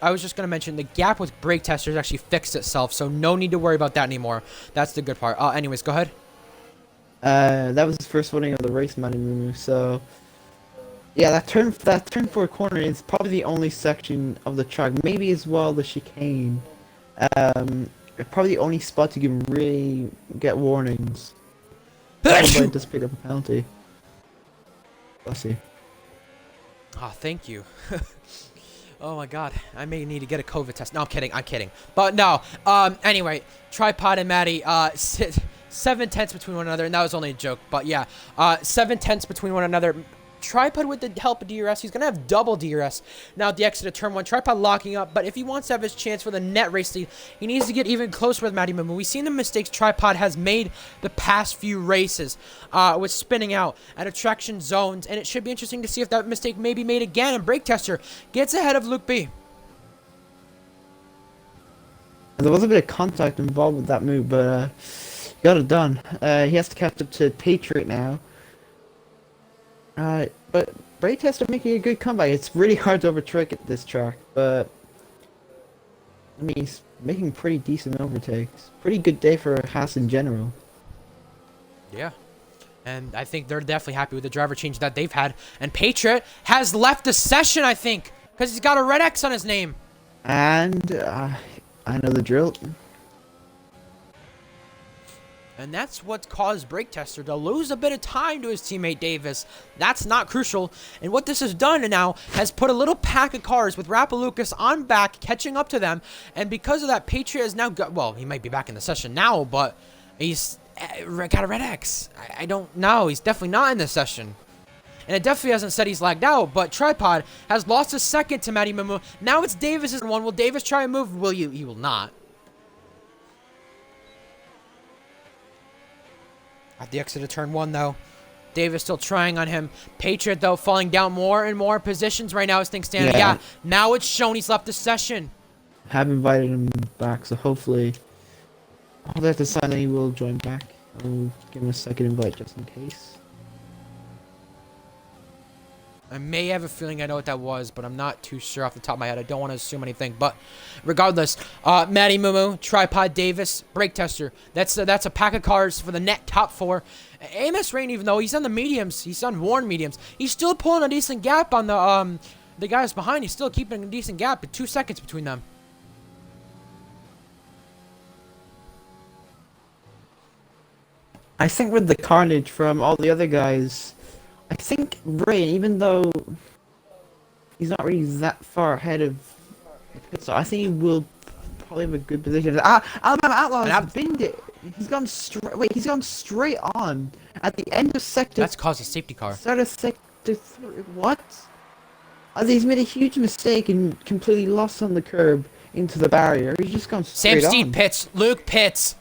I was just going to mention the gap with Brake Testers actually fixed itself, so no need to worry about that anymore. That's the good part. Anyways, go ahead. That was his first winning of the race, Matty Mumu, so... Yeah, that turn 4 corner is probably the only section of the track, maybe as well the chicane. Probably the only spot you can really get warnings. Somebody just pick up a penalty. Bless you. Oh, thank you. Oh my god, I may need to get a COVID test. No, I'm kidding. But no, anyway, Tripod and Maddie, 7/10 between one another, and that was only a joke, but yeah, 7/10 between one another. Tripod with the help of DRS, he's gonna have double DRS now at the exit of turn 1. Tripod locking up, but if he wants to have his chance for the net race lead, he needs to get even closer with Matty Mumu. We've seen the mistakes Tripod has made the past few races with spinning out at attraction zones, and it should be interesting to see if that mistake may be made again. And Brake Tester gets ahead of Luke B. There was a bit of contact involved with that move, but he got it done. He has to catch up to Patriot now. But Brake Tester making a good comeback. It's really hard to overtake at this track, but I mean, he's making pretty decent overtakes. Pretty good day for Haas in general. Yeah. And I think they're definitely happy with the driver change that they've had. And Patriot has left the session, I think, because he's got a red X on his name. And I know the drill. And that's what caused Brake Tester to lose a bit of time to his teammate Davis. That's not crucial. And what this has done now has put a little pack of cars with Rapalucas on back, catching up to them. And because of that, Patriot has now got... Well, he might be back in the session now, but he's got a red X. I don't know. He's definitely not in the session. And it definitely hasn't said he's lagged out, but Tripod has lost a second to Matty Mumu. Now it's Davis's one. Will Davis try and move? Will you? He will not. At the exit of turn 1, though, Davis still trying on him. Patriot, though, falling down more and more positions right now as things stand. Yeah, now it's shown he's left the session. Have invited him back, so hopefully I'll have to sign that he will join back. I'll give him a second invite just in case. I may have a feeling I know what that was, but I'm not too sure off the top of my head. I don't want to assume anything, but regardless, Matty Mumu, Tripod Davis, Brake Tester. That's a pack of cars for the net top 4. AMS Rain, even though he's on the mediums, he's on worn mediums, he's still pulling a decent gap on the guys behind. He's still keeping a decent gap, but 2 seconds between them. I think with the carnage from all the other guys, I think Rain, even though he's not really that far ahead of the pit stop, I think he will probably have a good position. Alabama Outlaw has binned it. He's gone straight. Wait, he's gone straight on at the end of sector. That's caused a safety car. Start of sector 3. What? He's made a huge mistake and completely lost on the curb into the barrier. He's just gone straight Sam Steed on. pits. Luke pits.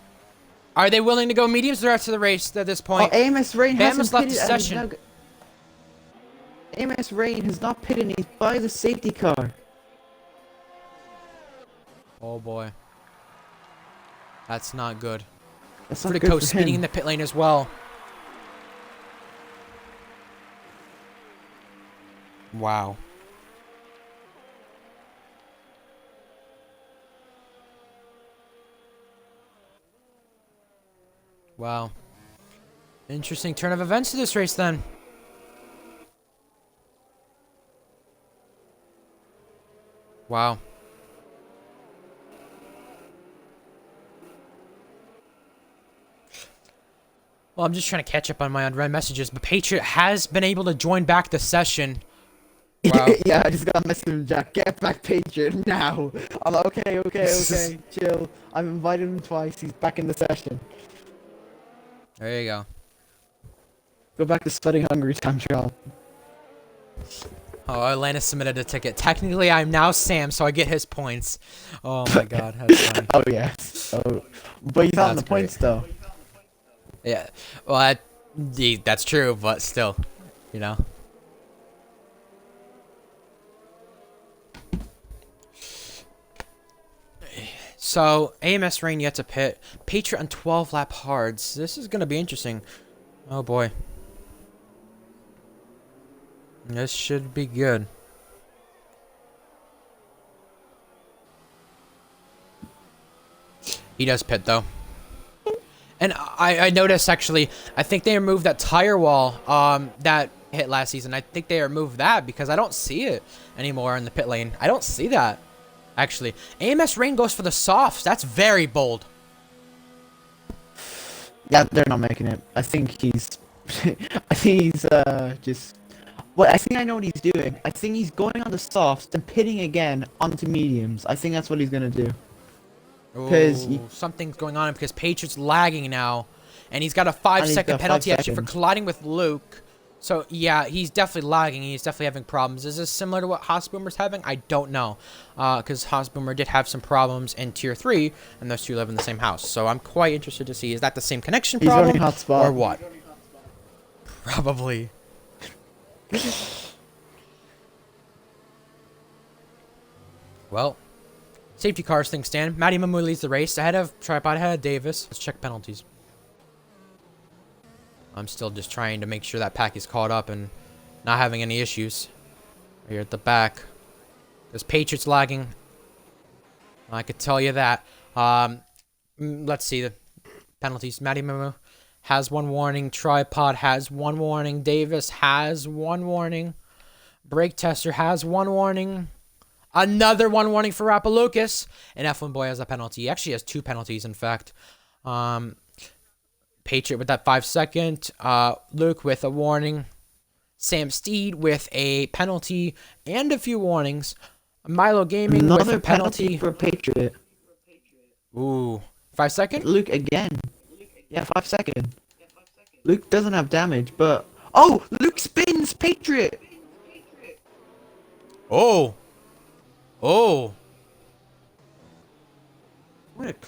Are they willing to go mediums the rest of the race at this point? Oh, AMS Rain hasn't left the pitted, session. AMS Rain has not pitted and he's by the safety car. Oh boy. That's not good. That's not Fridico good for speeding him. in the pit lane as well. Wow. Wow. Interesting turn of events to this race then. Wow. Well, I'm just trying to catch up on my unread messages, but Patriot has been able to join back the session. Wow. Yeah, I just got a message from Jack. Get back, Patriot, now. I'm like, okay, chill. I've invited him twice. He's back in the session. There you go. Go back to studying Hungary time trial. Oh, Atlanta submitted a ticket. Technically, I'm now Sam, so I get his points. Oh my god, that's funny. Oh, yes. Oh, but he's not on the points, though. Yeah, well, that's true, but still, you know. So, AMS Rain yet to pit. Patriot on 12 lap hards. This is going to be interesting. Oh boy. This should be good. He does pit though. And I noticed actually, I think they removed that tire wall that hit last season. I think they removed that because I don't see it anymore in the pit lane. I don't see that. Actually, AMS Rain goes for the softs. That's very bold. Yeah, they're not making it. I think he's... I think he's just... Well, I think I know what he's doing. I think he's going on the softs, then pitting again onto mediums. I think that's what he's going to do. Because something's going on because Patriot's lagging now. And he's got a 5-second penalty actually for colliding with Luke. So, yeah, he's definitely lagging. He's definitely having problems. Is this similar to what Haasboomer's having? I don't know. Because Haasboomer did have some problems in Tier 3, and those two live in the same house. So I'm quite interested to see, is that the same connection problem or what? Probably. Well, safety cars things stand. Matty Mamu leads the race ahead of Tripod, ahead of Davis. Let's check penalties. I'm still just trying to make sure that pack is caught up and not having any issues. Here at the back. Because Patriots lagging. I could tell you that. Let's see the penalties. Matty Mamu has one warning. Tripod has one warning. Davis has one warning. Brake Tester has one warning. Another one warning for Rappalucas. And F1 Boy has a penalty. He actually has two penalties, in fact. Patriot with that 5-second. Luke with a warning. Sam Steed with a penalty and a few warnings. Milo Gaming with a penalty for Patriot. Ooh. 5-second? Luke again. Yeah, 5-second. Luke doesn't have damage, but... Oh! Luke spins! Patriot! Oh! Oh!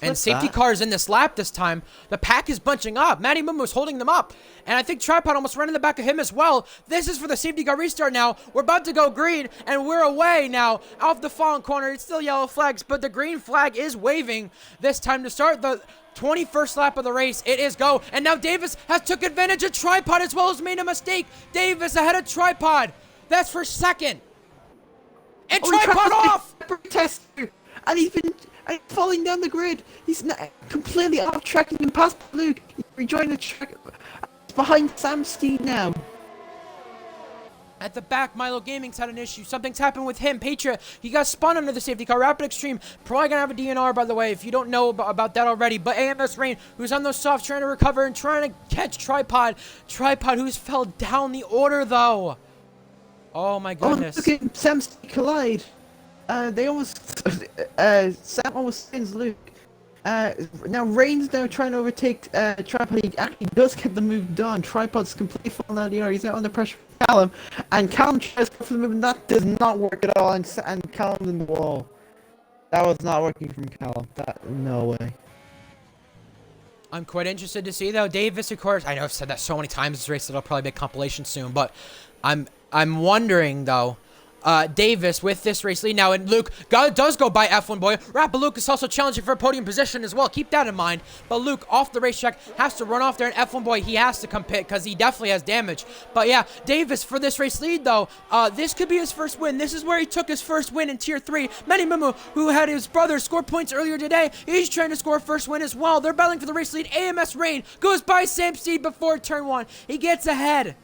And safety cars in this lap this time. The pack is bunching up. Matty Mumu's holding them up. And I think Tripod almost ran in the back of him as well. This is for the safety car restart now. We're about to go green, and we're away now. Off the fallen corner. It's still yellow flags, but the green flag is waving this time to start the 21st lap of the race. It is go. And now Davis has took advantage of Tripod as well as made a mistake. Davis ahead of Tripod. That's for second. And Tripod off! Tester. And he's been... I'm falling down the grid. He's not completely off track. He can pass Luke. He's rejoined the track. He's behind Sam Steed now. At the back, Milo Gaming's had an issue. Something's happened with him. Patriot, he got spun under the safety car. Rapid Extreme, probably gonna have a DNR, by the way, if you don't know about that already. But AMS Rain, who's on those softs, trying to recover and trying to catch Tripod. Tripod, who's fell down the order, though. Oh, my goodness. Oh, look at Sam Steed collide. They almost, Sam almost spins Luke. Now Rain's now trying to overtake, Tripod. He actually does get the move done. Tripod's completely falling out of the air. He's now under pressure from Callum. And Callum tries to go for the move, and that does not work at all. And Callum's in the wall. That was not working from Callum. No way. I'm quite interested to see, though. Davis, of course, I know I've said that so many times this race, it'll probably be a compilation soon, but I'm wondering, though, Davis with this race lead now, and Luke does go by F1 Boy. Rapalukis also challenging for a podium position as well. Keep that in mind. But Luke off the racetrack has to run off there, and F1 Boy, he has to come pit because he definitely has damage. But yeah, Davis for this race lead though. This could be his first win. This is where he took his first win in Tier 3. Manny Mumu, who had his brother score points earlier today, he's trying to score a first win as well. They're battling for the race lead. AMS Rain goes by Sam Steed before turn 1. He gets ahead.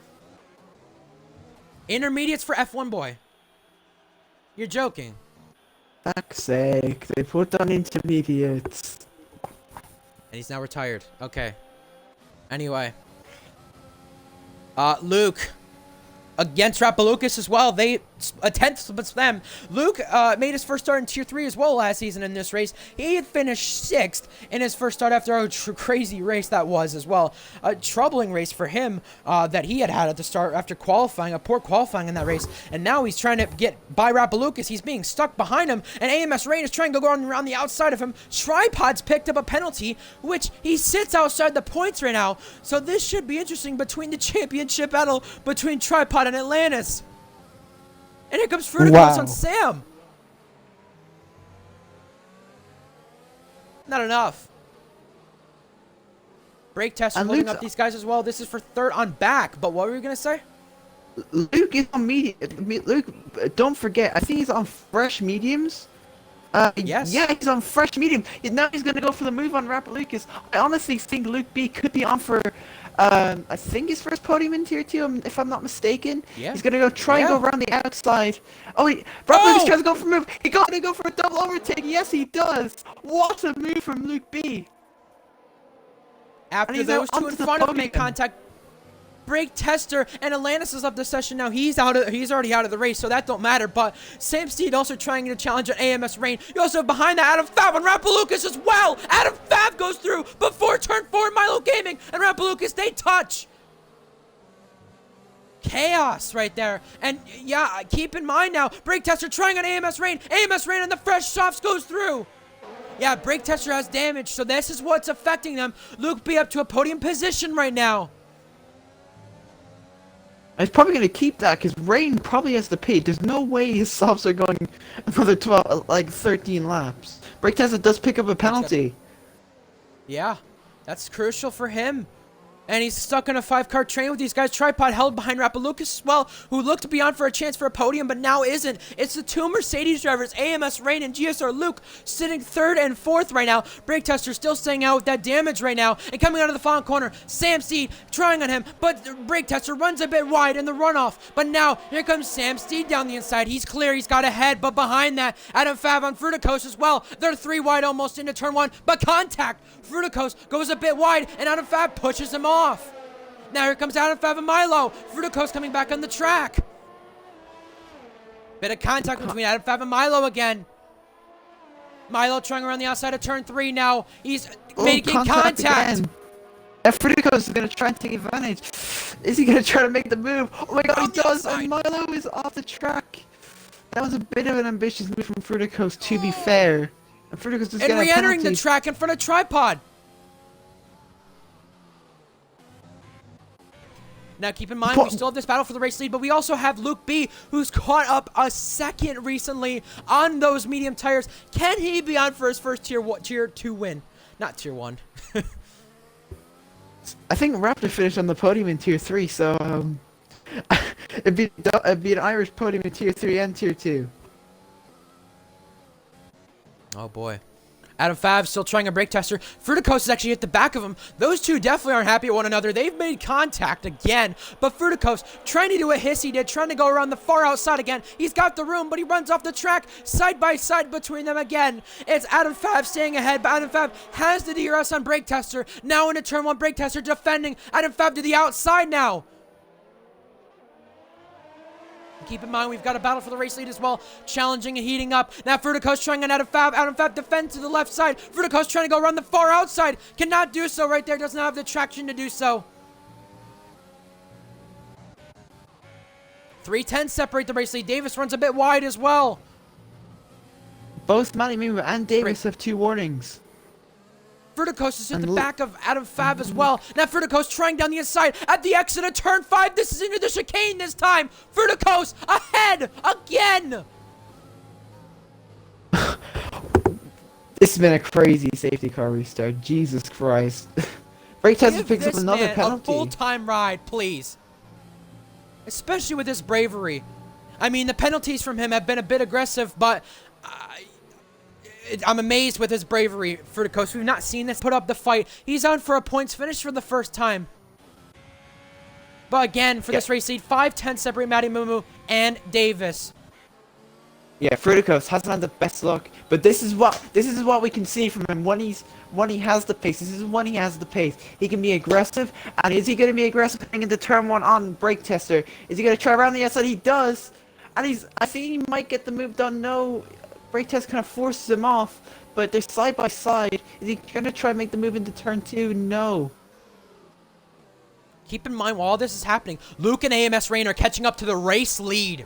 Intermediates for F1 Boy. You're joking. Fuck's sake, they put on intermediates. And he's now retired. Okay. Anyway. Luke. Against Rapalukis as well. They a 10th splits them. Luke made his first start in Tier 3 as well last season in this race. He had finished 6th in his first start after a crazy race that was as well. A troubling race for him that he had at the start after qualifying, a poor qualifying in that race. And now he's trying to get by Rapalukis. He's being stuck behind him. And AMS Rain is trying to go around the outside of him. Tripod's picked up a penalty, which he sits outside the points right now. So this should be interesting between the championship battle between Tripod and Atlantis. And here comes Fruticos on Sam. Not enough. Brake test holding up these guys as well. This is for third on back. But what were you going to say? Luke is on medium. Luke, don't forget, I think he's on fresh mediums. Yes. Yeah, he's on fresh medium. Now he's going to go for the move on Rapalukis. I honestly think Luke B could be on for... I think his first podium in Tier 2, if I'm not mistaken. Yeah. He's going to try and go around the outside. Oh, wait. Rapalukis tries to go for a move. He got to go for a double overtake. Yes, he does. What a move from Luke B. After those two in front of him make contact, Brake Tester and Atlantis is up the session now. He's already out of the race, so that don't matter. But Sam Steed also trying to challenge on AMS Rain. You also have behind that Adam Fab and Rapalukis as well. Adam Fab goes through before turn 4. Milo Gaming and Rapalukis, they touch. Chaos right there. And yeah, keep in mind now, Brake Tester trying on AMS Rain. AMS Rain on the fresh softs goes through. Yeah, Brake Tester has damage, so this is what's affecting them. Luke B up to a podium position right now. He's probably going to keep that because Rain probably has to pay. There's no way his softs are going another 13 laps. Brake Tester does pick up a penalty. Yeah, that's crucial for him. And he's stuck in a 5-car train with these guys. Tripod held behind Rapalukis as well, who looked to be on for a chance for a podium, but now isn't. It's the two Mercedes drivers, AMS Rain and GSR Luke, sitting 3rd and 4th right now. Brake Tester still staying out with that damage right now. And coming out of the final corner, Sam Steed trying on him, but Brake Tester runs a bit wide in the runoff. But now, here comes Sam Steed down the inside. He's clear, he's got ahead, but behind that, Adam Fab on Fruticos as well. They're 3 wide almost into turn 1, but contact. Fruticos goes a bit wide, and Adam Fab pushes him off. Now here comes Adam Fab and Milo. Fruticos coming back on the track. Bit of contact between Adam Fab and Milo again. Milo trying around the outside of turn 3 now. He's making contact. And Fruticos is going to try and take advantage. Is he going to try to make the move? Oh my god, he does! And Milo is off the track. That was a bit of an ambitious move from Fruticos, to be fair. And Fruticos is getting a re-entering penalty. the track in front of Tripod. Now, keep in mind, we still have this battle for the race lead, but we also have Luke B, who's caught up a 2nd recently on those medium tires. Can he be on for his first Tier 2 win? Not Tier 1. I think Raptor finished on the podium in Tier 3, so it'd be an Irish podium in Tier 3 and Tier 2. Oh, boy. Adam Fab still trying a Brake Tester. Fruticos is actually at the back of him. Those two definitely aren't happy at one another. They've made contact again. But Fruticos trying to do a hiss he did, trying to go around the far outside again. He's got the room, but he runs off the track side by side between them again. It's Adam Fab staying ahead, but Adam Fab has the DRS on Brake Tester. Now into turn 1, Brake Tester defending. Adam Fab to the outside now. Keep in mind, we've got a battle for the race lead as well. Challenging and heating up. Now Fruticos trying on Adam Fab. Adam Fab defends to the left side. Fruticos trying to go around the far outside. Cannot do so right there. Does not have the traction to do so. 3:10 separate the race lead. Davis runs a bit wide as well. Both Manny Mumu and Davis have 2 warnings. Fruticos is at the back of Adam Fab as well. Now Fruticos trying down the inside at the exit of turn 5. This is into the chicane this time. Fruticos ahead again. again! This has been a crazy safety car restart. Jesus Christ. Brake tester Give picks up this another man penalty. a full-time ride, please. Especially with his bravery. I mean, the penalties from him have been a bit aggressive, but I'm amazed with his bravery for the coast. We've not seen this put up the fight. He's on for a points finish for the first time. But again, for this race lead, 5-10 separate Matty Mumu and Davis. Yeah, Fruticos hasn't had the best luck, but this is what we can see from him when he has the pace. This is when he has the pace. He can be aggressive, and is he going to be aggressive going into turn 1 on brake tester? Is he going to try around the outside? He does, and I think he might get the move done. No, brake test kind of forces him off, but they're side by side. Is he going to try and make the move into turn 2? No. Keep in mind, while all this is happening, Luke and AMS Rain are catching up to the race lead.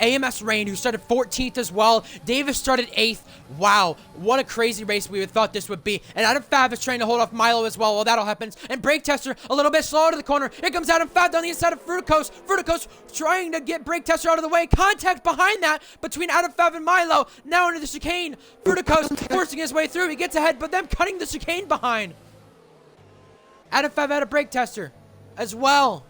AMS Rain, who started 14th as well. Davis started 8th. Wow, what a crazy race we would thought this would be. And Adam Fab is trying to hold off Milo as well while that all happens. And Brake Tester a little bit slower to the corner. Here comes Adam Fab down the inside of Fruticos. Fruticos trying to get Brake Tester out of the way. Contact behind that between Adam Fab and Milo. Now into the chicane. Fruticos forcing his way through. He gets ahead, but them cutting the chicane behind. Adam Fab had a Brake Tester as well.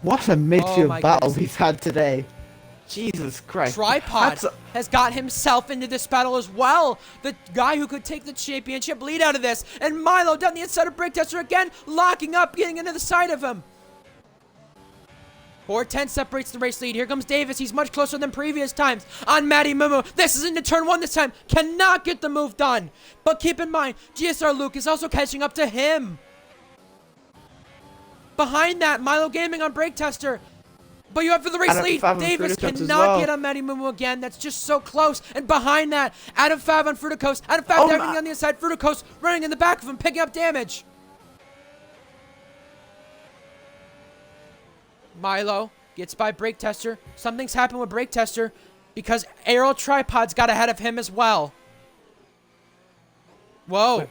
What a midfield battle goodness. we've had today. Jesus Christ. Tripod has got himself into this battle as well. The guy who could take the championship lead out of this. And Milo down the inside of Brake Tester again, locking up, getting into the side of him. 4-10 separates the race lead. Here comes Davis. He's much closer than previous times on Matty Mumu. This is into turn 1 this time. Cannot get the move done. But keep in mind, GSR Luke is also catching up to him. Behind that, Milo Gaming on Brake Tester. But you have for the race lead. Davis cannot get on Matty Mumu again. That's just so close. And behind that, Adam Fab on Fruticos. Adam Fab diving on the inside. Fruticos running in the back of him, picking up damage. Milo gets by Brake Tester. Something's happened with Brake Tester because ARL Tripod's got ahead of him as well. Whoa.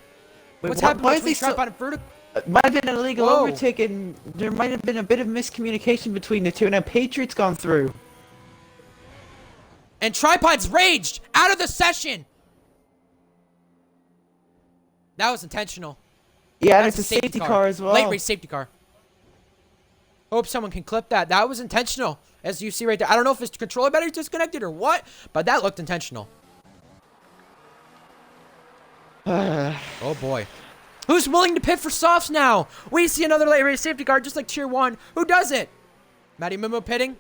What's happened between Tripod and Fruticos? Might have been an illegal overtake, and there might have been a bit of miscommunication between the two. Now Patriot's gone through. And Tripod's raged out of the session. That was intentional. Yeah, and it's a safety car as well. Late race safety car. Hope someone can clip that. That was intentional, as you see right there. I don't know if his controller battery's disconnected or what, but that looked intentional. Oh boy. Who's willing to pit for softs now? We see another late race safety car just like Tier 1. Who does it? Matty Mumu pitting.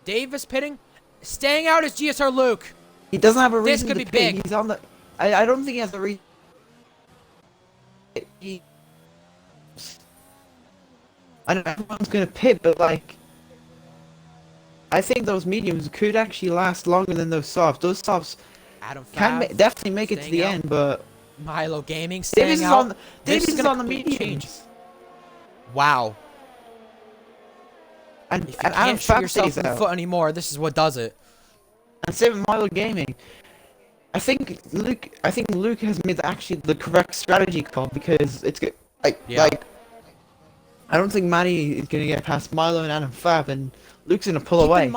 Davis pitting. Staying out is GSR Luke. He doesn't have a reason to be pit. big. He's on the... I don't think he has a reason. I know everyone's going to pit, but like... I think those mediums could actually last longer than those softs. Those softs can definitely make it to the end, but... Milo Gaming staying out. Davis is on the mediums. Wow. And if you can't shoot yourself in the foot anymore, this is what does it. And same with Milo Gaming. I think Luke has made actually the correct strategy call because it's good. Like I don't think Matty is gonna get past Milo and Adam Fab, and Luke's gonna pull away.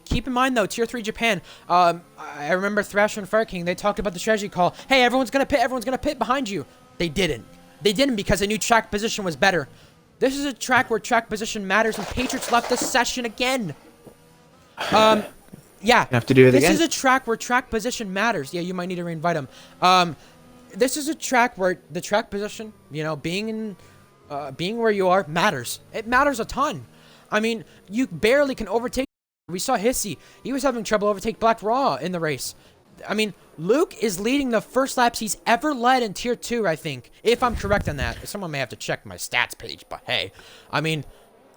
Keep in mind though, Tier 3 Japan, I remember Thrasher and Fire King, they talked about the strategy call. Hey, everyone's gonna pit behind you. They didn't. They didn't because they knew track position was better. This is a track where track position matters, and Patriots left this session again. Yeah. You have to do it again. This is a track where track position matters. Yeah, you might need to reinvite him. This is a track where the track position, you know, being where you are matters. It matters a ton. I mean, you barely can overtake. We saw Hissy. He was having trouble overtake Black Raw in the race. I mean, Luke is leading the first laps he's ever led in Tier 2, I think. If I'm correct on that. Someone may have to check my stats page, but hey. I mean,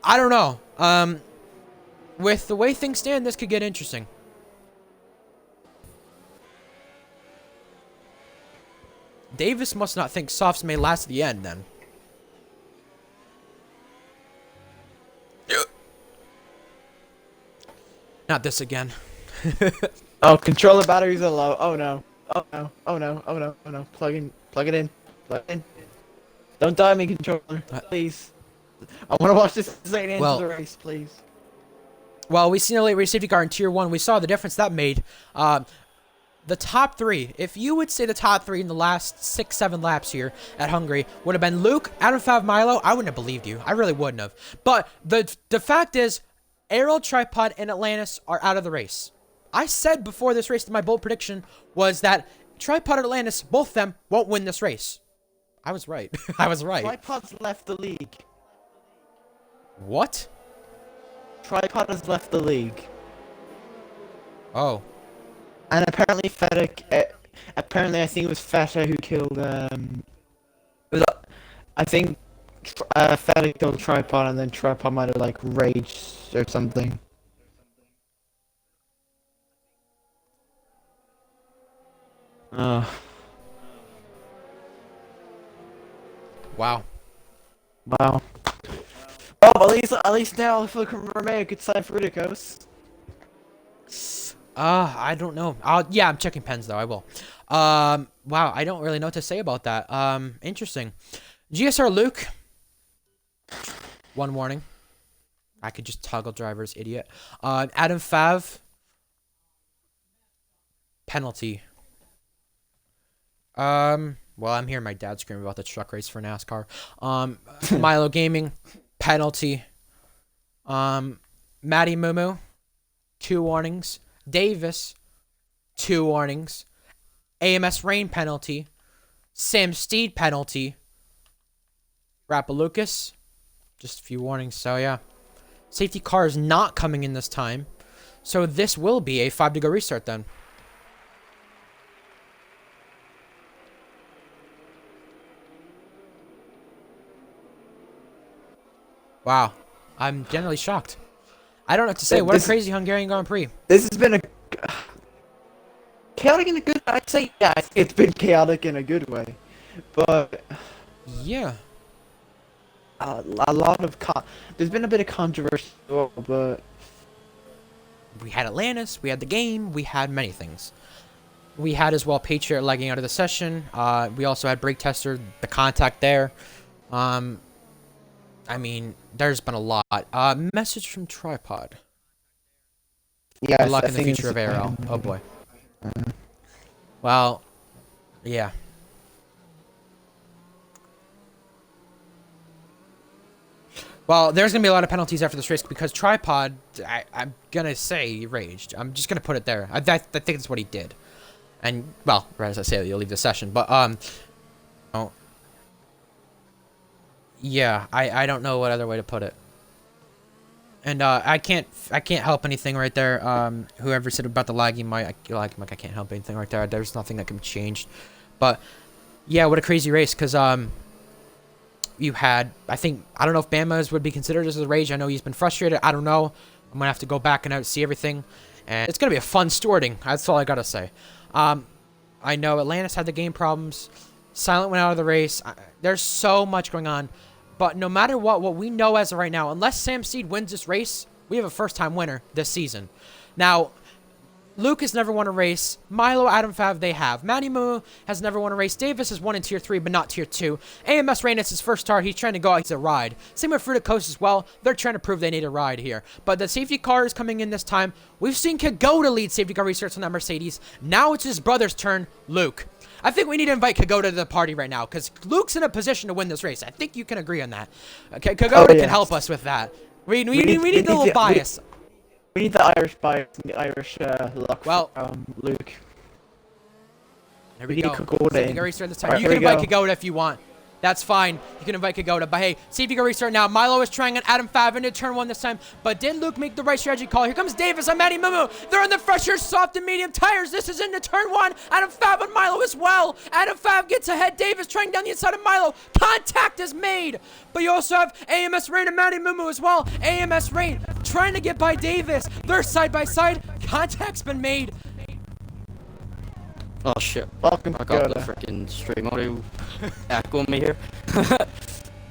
I don't know. With the way things stand, this could get interesting. Davis must not think softs may last to the end, then. Not this again. Oh, controller batteries are low. Oh no. Oh no. Oh no. Oh no. Oh no. Plug it in. Plug it in. Don't die me, controller. Please. I want to watch this thing into the race, please. Well, we seen a late race safety car in Tier 1. We saw the difference that made. The top three, if you would say the top three in the last 6-7 laps here at Hungary would have been Luke, Adam Fav, Milo, I wouldn't have believed you. I really wouldn't have. But the fact is, ARL, Tripod, and Atlantis are out of the race. I said before this race that my bold prediction was that Tripod and Atlantis, both of them, won't win this race. I was right. I was right. Tripod's left the league. What? Tripod has left the league. Oh. And apparently apparently I think it was Feta who killed, I think, Feta killed Tripod and then Tripod might have, like, raged or something. Wow. Wow. Oh, at least now if we can remain a good side for Udicos. I don't know. Yeah, I'm checking pens though. I will. Wow, I don't really know what to say about that. Interesting. GSR Luke. One warning. I could just toggle drivers, idiot. Adam Fav. Penalty. Well, I'm hearing my dad scream about the truck race for NASCAR. Milo Gaming. Penalty. Matty Mumu. 2 warnings. Davis, 2 warnings. AMS Rain penalty. Sam Steed penalty. Rapalucas, just a few warnings. So yeah, safety car is not coming in this time. So this will be a 5 to go restart then. Wow, I'm generally shocked. I don't know what to say. What a crazy Hungarian Grand Prix. This has been a chaotic in a good. I'd say yeah, it's been chaotic in a good way, but yeah, a lot of there's been a bit of controversy, but we had Atlantis, we had the game, we had many things. We had as well Patriot lagging out of the session. We also had Brake Tester, the contact there. I mean, there's been a lot. Message from Tripod. Yeah, good luck in the future of ARL. Oh boy. Well, yeah. Well, there's going to be a lot of penalties after this race because Tripod, I'm going to say he raged. I'm just going to put it there. I think that's what he did. And, well, right as I say, you'll leave the session. But, oh, yeah, I don't know what other way to put it. And I can't help anything right there. Whoever said about the laggy mic, I can't help anything right there. There's nothing that can be changed. But yeah, what a crazy race because you had I don't know if Bama's would be considered as a rage. I know he's been frustrated. I don't know. I'm gonna have to go back and see everything, and it's gonna be a fun stewarding. That's all I gotta say. I know Atlantis had the game problems. Silent went out of the race. There's so much going on. But no matter what we know as of right now, unless Sam Seed wins this race, we have a first-time winner this season. Now, Luke has never won a race. Milo, Adam Fav, they have. Matty Moo has never won a race. Davis has won in Tier 3, but not Tier 2. AMS Rain, it's his first start. He's trying to go out. He's a ride. Same with Fruita Coast as well. They're trying to prove they need a ride here. But the safety car is coming in this time. We've seen Kagoda lead safety car research on that Mercedes. Now it's his brother's turn, Luke. I think we need to invite Kagoda to the party right now because Luke's in a position to win this race. I think you can agree on that. Okay, Kagoda can help us with that. We need the little bias. We need the Irish bias, the Irish luck. Well, Luke. There we go. Kagoda restart this time. Right, you can invite Kagoda if you want. That's fine. You can invite Kagoda. But hey, see if you can restart now. Milo is trying on Adam Fav into turn 1 this time. But did Luke make the right strategy call? Here comes Davis on Matty Mumu. They're on the fresher, soft, and medium tires. This is into turn 1. Adam Fav on Milo as well. Adam Fav gets ahead. Davis trying down the inside of Milo. Contact is made. But you also have AMS Rain and Matty Mumu as well. AMS Rain trying to get by Davis. They're side by side. Contact's been made. Oh shit. Welcome, I got the freaking stream audio echo me here.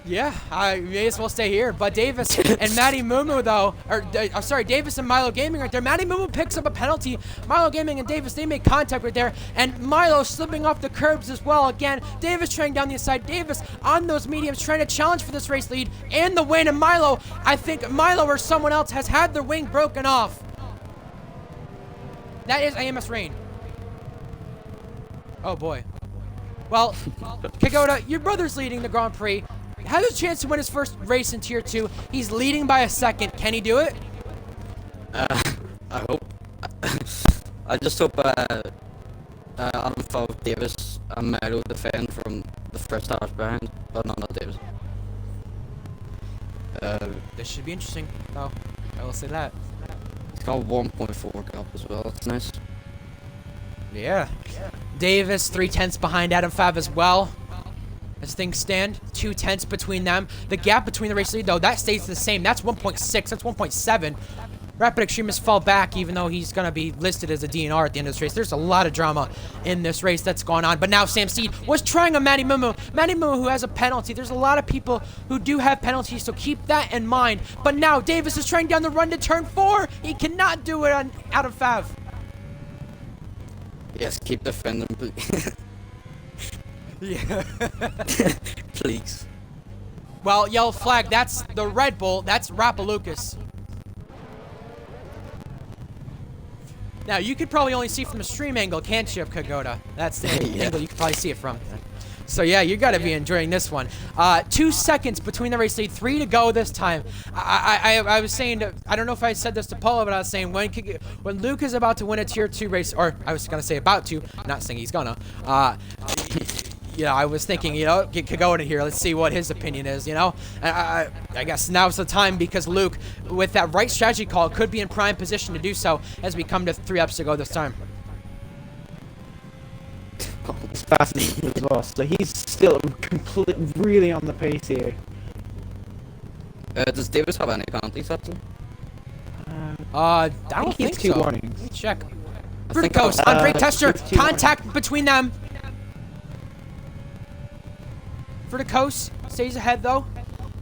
Yeah, I may as well stay here. But Davis and Matty Mumu, though, I'm sorry, Davis and Milo Gaming right there. Matty Mumu picks up a penalty. Milo Gaming and Davis, they make contact right there. And Milo slipping off the curbs as well. Again, Davis trying down the inside. Davis on those mediums trying to challenge for this race lead and the win. And Milo, I think Milo or someone else has had their wing broken off. That is AMS Rain. Oh, boy. Well, Kagoda, your brother's leading the Grand Prix. Has a chance to win his first race in Tier 2. He's leading by a second. Can he do it? I hope. I just hope Adam Favre, Davis, and Melo defend from the first half behind. But no, not Davis. This should be interesting. Oh, I will say that. He's got 1.4 gap as well. That's nice. Yeah. Davis, 3/10 behind Adam Favre as well. As things stand, 2/10 between them. The gap between the race lead, though, that stays the same. That's 1.6. That's 1.7. Rapid Extremist fall back, even though he's going to be listed as a DNR at the end of this race. There's a lot of drama in this race that's gone on. But now Sam Steed was trying a Matty Mumu. Matty Mumu who has a penalty. There's a lot of people who do have penalties, so keep that in mind. But now Davis is trying down the run to turn 4. He cannot do it on Adam Favre. Yes, keep defending, please. Yeah. Please. Well, yellow flag, that's the Red Bull. That's Rapalucas. Now, you could probably only see from the stream angle, can't you, Kagoda? That's the angle you could probably see it from. So, yeah, you got to be enjoying this one. 2 seconds between the race lead. 3 to go this time. I was saying, I don't know if I said this to Polo, but I was saying when Luke is about to win a Tier 2 race, or I was going to say about to, not saying he's gonna, you know, I was thinking, you know, get Kagoda here. Let's see what his opinion is, you know. I guess now's the time because Luke, with that right strategy call, could be in prime position to do so as we come to 3 laps to go this time. He's fascinating as well, so he's still really on the pace here. Does Davis have any penalties actually? I don't think so. 2 warnings. Let me check. I Through the think coast, on brake tester, 2 contact between them. For the coast, stays ahead though.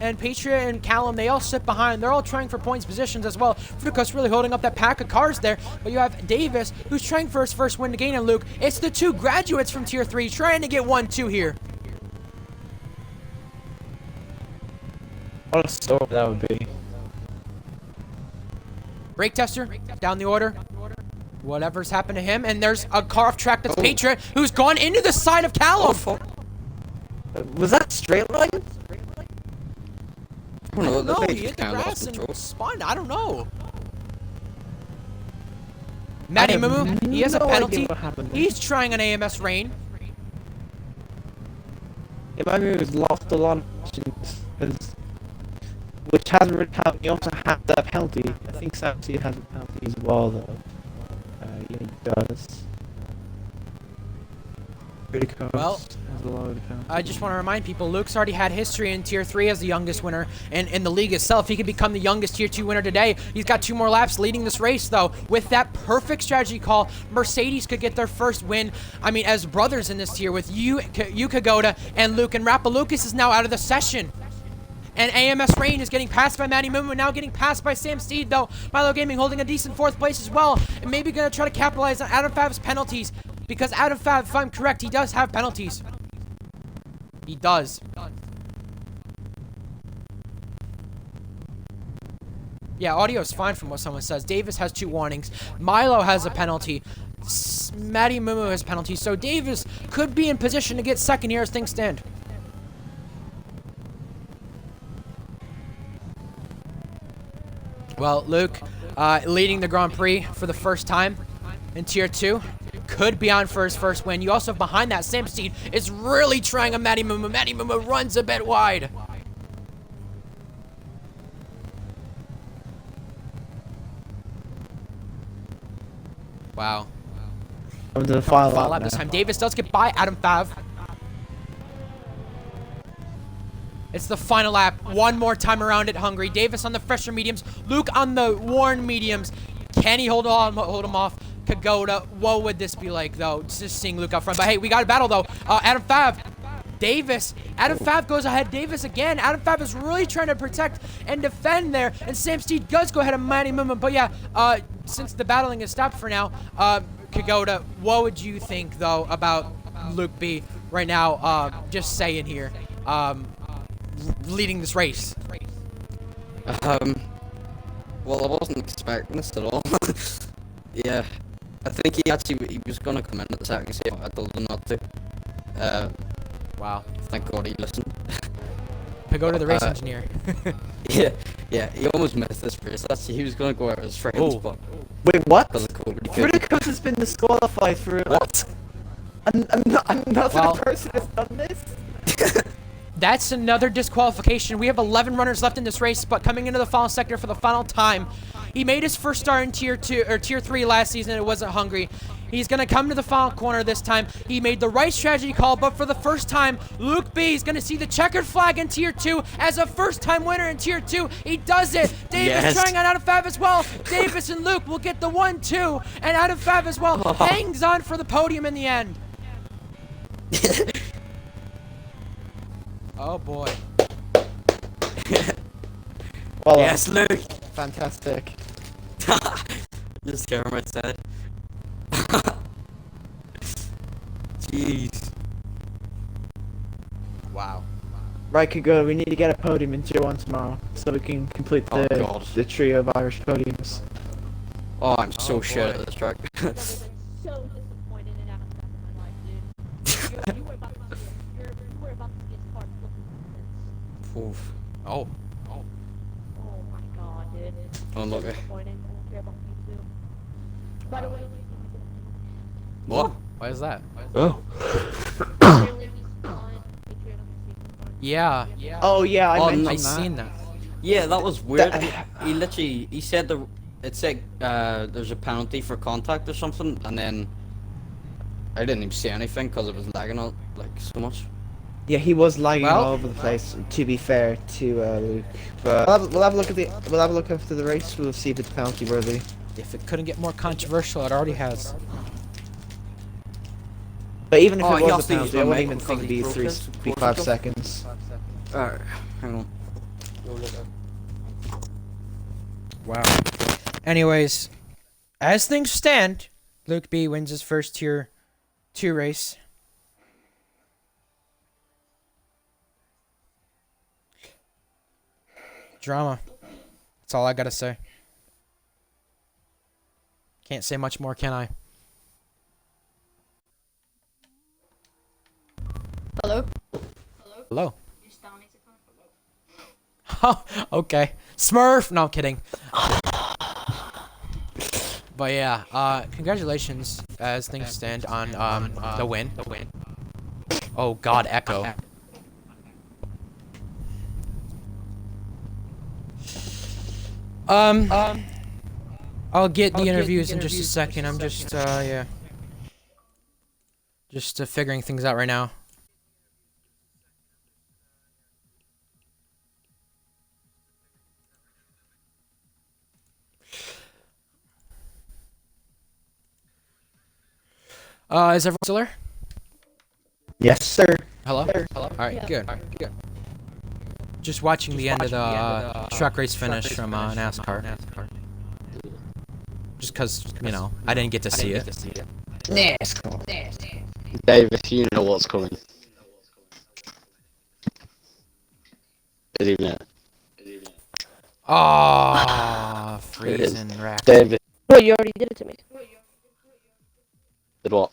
And Patriot and Callum, they all sit behind. They're all trying for points positions as well. Frucos really holding up that pack of cars there. But you have Davis, who's trying for his first win to gain. And Luke, it's the 2 graduates from Tier 3 trying to get 1-2 here. What a story that would be. Brake tester, down the order. Whatever's happened to him. And there's a car off track that's Patriot, who's gone into the side of Callum. Was that straight line? I don't know, he hit the grass and spun. I don't know. Matty Mumu, he has a penalty. He's trying an AMS Rain. Yeah, Matty Mumu's lost a lot of options, which hasn't really helped. He also had that penalty. I think Samsey has a penalty as well, though. Yeah, he does. Well, I just want to remind people, Luke's already had history in Tier 3 as the youngest winner, and in the league itself, he could become the youngest Tier 2 winner today. He's got 2 more laps leading this race, though. With that perfect strategy call, Mercedes could get their first win. I mean, as brothers in this tier, with you Kagoda, and Luke, and Rapalucas is now out of the session. And AMS Rain is getting passed by Matty Mumu, now getting passed by Sam Steed, though. Milo Gaming holding a decent 4th place as well, and maybe going to try to capitalize on Adam Favre's penalties. Because Adam Favre, if I'm correct, he does have penalties. He does. Yeah, audio is fine from what someone says. Davis has 2 warnings. Milo has a penalty. Matty Mumu has penalties. So Davis could be in position to get second here as things stand. Well, Luke, leading the Grand Prix for the first time in Tier 2. Could be on for his first win. You also have behind that, Sam Steed is really trying a Matty Mumu. Matty Mumu runs a bit wide. Wow. The final lap this time. Davis does get by Adam Favre. It's the final lap. One more time around at Hungary. Davis on the fresher mediums. Luke on the worn mediums. Can he hold him off? Kagoda, what would this be like, though? Just seeing Luke out front. But hey, we got a battle, though. Adam Favre Davis. Adam Fab goes ahead. Davis again. Adam Fab is really trying to protect and defend there. And Sam Steed does go ahead of Mighty Movement. But yeah, since the battling has stopped for now, Kagoda, what would you think, though, about Luke B right now, just saying here, leading this race? Well, I wasn't expecting this at all. Yeah, I think he was gonna come in at the second save. I told him not to. Wow. Thank God he listened. Pagoda, the race engineer. yeah, he almost missed this race. He was gonna go out as friends, but Wait, what? because of COVID, he couldn't. Fruticos has been disqualified for What? Another Well- person has done this? That's another disqualification. We have 11 runners left in this race, but coming into the final sector for the final time. He made his first start in Tier 2 or Tier 3 last season. It wasn't Hungary. He's going to come to the final corner this time. He made the right strategy call, but for the first time, Luke B is going to see the checkered flag in Tier 2 as a first-time winner in Tier 2. He does it. Davis Yes. trying on Adam Fab as well. Davis and Luke will get the 1-2, and Adam Fab as well hangs on for the podium in the end. Oh, boy. Well, Yes, Luke. fantastic. Just care what I said. Jeez. Wow. Right, Kagoda, we need to get a podium in Tier 1 tomorrow, so we can complete Oh, God. the trio of Irish podiums. Oh, I'm so Oh, shit boy. at this track. So disappointed in Adam Fab in my life, dude. You were about to see you were about to see his heart flipping. Oof. Oh. Oh my god, dude. Oh, look. Disappointing. I don't care about you too. By the way, What? Why is that? Oh. apparently he's on Patreon on the secret. Yeah. Oh yeah, I Oh, mentioned no. I that. seen that. Yeah, that was weird. That- He said it said there's a penalty for contact or something, and then I didn't even see anything because it was lagging out like so much. Yeah, he was lagging Well- all over the place. To be fair to Luke, but we'll have a look at we'll have a look after the race. We'll see if it's penalty worthy. If it couldn't get more controversial, it already has. But even if Oh, it he was a also penalty, used I my wouldn't mic even think it'd be because he broke his 5 protocol. seconds. Alright, hang on. Wow. Anyways, as things stand, Luke B wins his first Tier 2 race. Drama. That's all I gotta say. Can't say much more, can I? Hello? Hello. Oh, okay. Smurf! No, I'm kidding. But yeah, congratulations as things stand on the win. Oh god, Echo. I'll get the interviews in just a second. I'm just yeah. Just figuring things out right now. Is everyone still there? Yes, sir. Hello? All right, Yeah. good. Good. Just watching the end of the truck race finish from NASCAR. Just because, you know, I didn't get to see it. Dave, if you know what's coming. Good evening. Oh, freezing rack. David, Wait, you already did it to me. did what?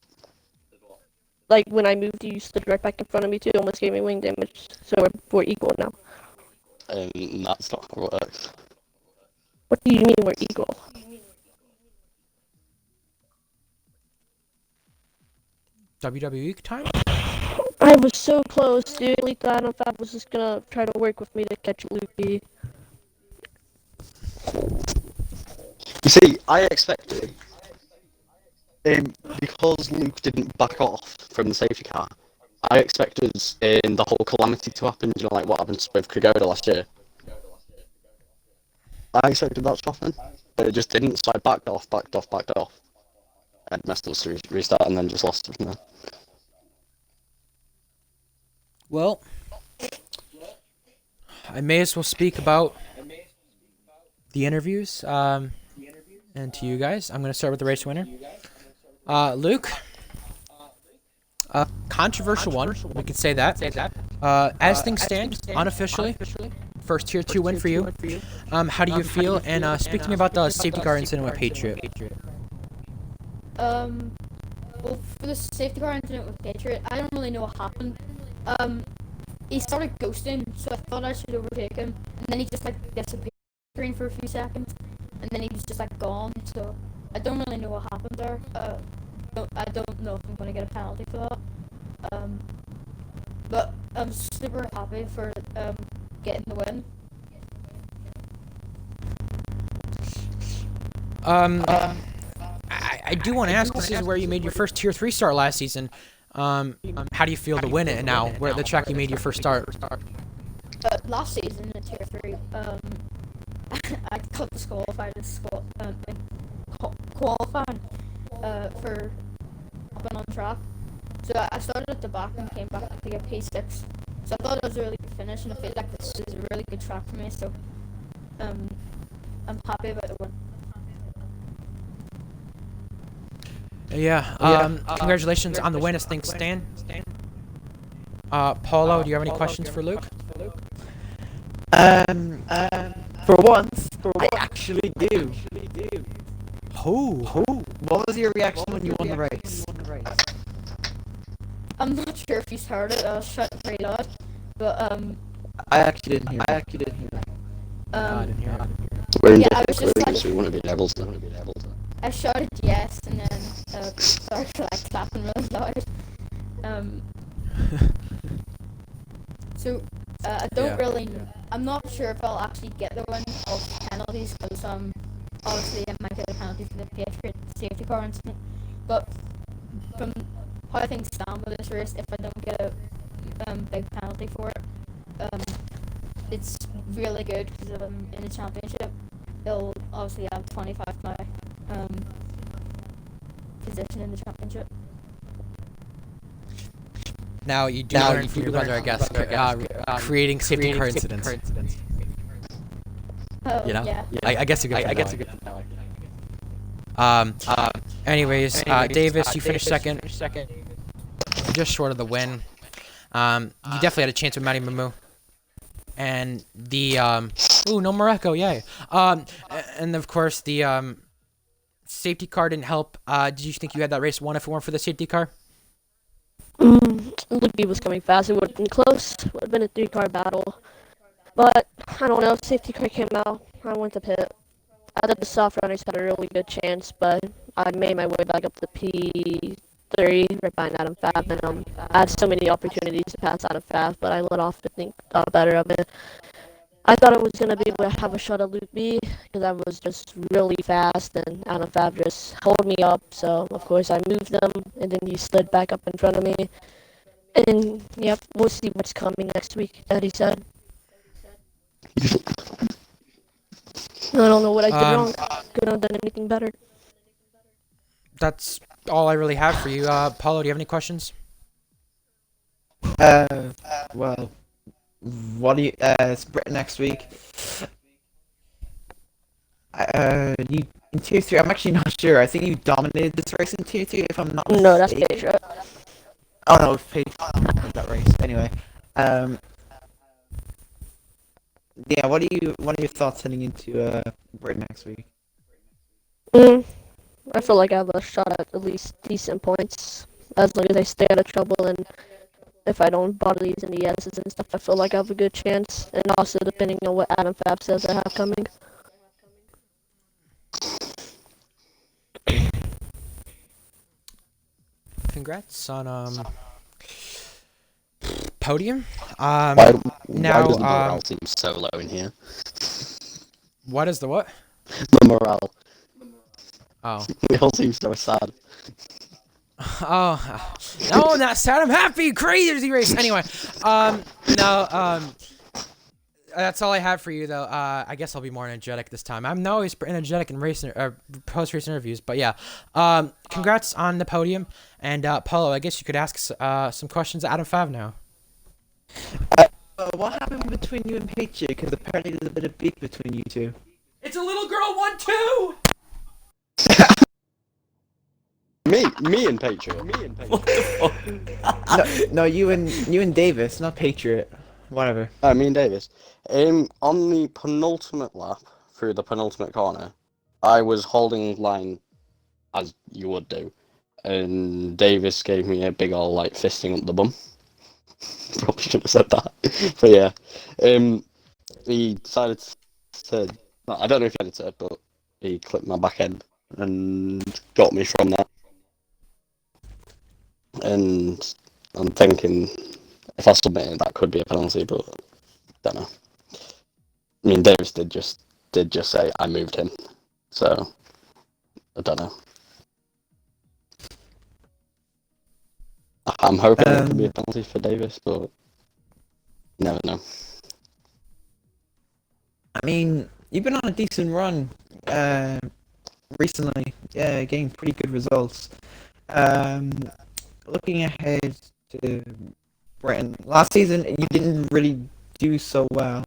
Like, when I moved, you stood right back in front of me too, almost gave me wing damage, so we're equal now. That's not how it works. What do you mean we're equal? WWE time? I was so close, dude. I thought Adam Fab was just gonna try to work with me to catch Luke B. You see, I expected, because Luke didn't back off from the safety car, I expected the whole calamity to happen, you know, like what happened with Kagoda last year. I expected that to happen, but it just didn't, so I backed off. I'd messed up to restart and then just lost it from there. Well, I may as well speak about the interviews. And to you guys, I'm going to start with the race winner. Luke, controversial one. We could say that. As things stand, unofficially, first tier 2 win for you. How do you feel? And speak to me about the safety car incident with Patriot. Well, for the safety car incident with Patriot, I don't really know what happened. He started ghosting, so I thought I should overtake him, and then he just like disappeared for a few seconds, and then he was just like gone. So I don't really know what happened there. I don't know if I'm gonna get a penalty for that. But I'm super happy for getting the win. I do want to ask. This is where you made your first tier 3 start last season. How do you feel to win it now? Where at the track you made your first start? Last season in tier 3, I got disqualified qualifying for hopping on track. So I started at the back and came back to get P6. So I thought it was a really good finish, and I feel like this is a really good track for me. So I'm happy about the win. Yeah. Congratulations on the win as things stand. Paulo, do you have any questions for Luke? For once, I actually do. Who? What was your reaction when you won the race? I'm not sure if you heard it. I was shouting pretty loud, but I actually didn't hear. I didn't hear it. We're in Yeah, I different was just groups, like- so we wouldn't have been able to. I shouted yes, and then started like clapping really loud. So I don't Yeah. really. I'm not sure if I'll actually get the win of penalties because obviously I might get a penalty for the Patriot safety car incident. But from how things stand with this race, if I don't get a big penalty for it, it's really good because in the championship they'll obviously have 25 my position in the championship. Now you do learn from your brother, I guess, creating safety car incidents. Oh, You know? yeah. I guess you could. Anyways, Davis, you finished second, just short of the win. You definitely had a chance with Matty Mamu. And the ooh, no Morocco, yay. And of course the safety car didn't help. Did you think you had that race won if it weren't for the safety car? Libby was coming fast. It would have been close. Would have been a 3-car battle. But I don't know. Safety car came out. I went to pit. I thought the soft runners had a really good chance, but I made my way back up to P3 right behind Adam Fab, and I had so many opportunities to pass Adam Fab, but I let off to think better of it. I thought I was gonna be able to have a shot at Loop B because I was just really fast, and Adam Fab just held me up. So of course I moved them, and then he slid back up in front of me. And yep, we'll see what's coming next week. That he said. I don't know what I did wrong. Couldn't have done anything better. That's all I really have for you. Paulo, do you have any questions? Well, what do you, it's Britain next week. You in tier 3, I'm actually not sure. I think you dominated this race in tier 2, if I'm not mistaken. No, that's Patriot. Oh no, Paige won that race. Anyway, yeah. What are your thoughts heading into Britain next week? I feel like I have a shot at least decent points as long as I stay out of trouble, and if I don't bother these in the S's and stuff, I feel like I have a good chance. And also depending on what Adam Fab says I have coming. Congrats on podium. Why now does the morale seem so low in here? what is the what? The morale. Oh. It all seems so sad. Oh, no, not sad. I'm happy. Crazy race. Anyway, that's all I have for you, though. I guess I'll be more energetic this time. I'm not always energetic in race post-race interviews, but yeah. Congrats on the podium, and Paulo, I guess you could ask some questions of Adam Fav now. What happened between you and Peachy? Because apparently there's a bit of beef between you two. It's a little girl one too. Me and Patriot. What the fuck? No, you and Davis, not Patriot. Whatever. Me and Davis. On the penultimate lap through the penultimate corner, I was holding line as you would do, and Davis gave me a big ol' like fisting up the bum. Probably shouldn't have said that, but yeah. He decided to. I don't know if he had it, but he clipped my back end and got me from that. And I'm thinking, if I submit it, that could be a penalty, but don't know. I mean, Davis did just say I moved him, so I don't know. I'm hoping it could be a penalty for Davis, but you never know. I mean, you've been on a decent run recently. Yeah, getting pretty good results. Looking ahead to Britain, last season you didn't really do so well.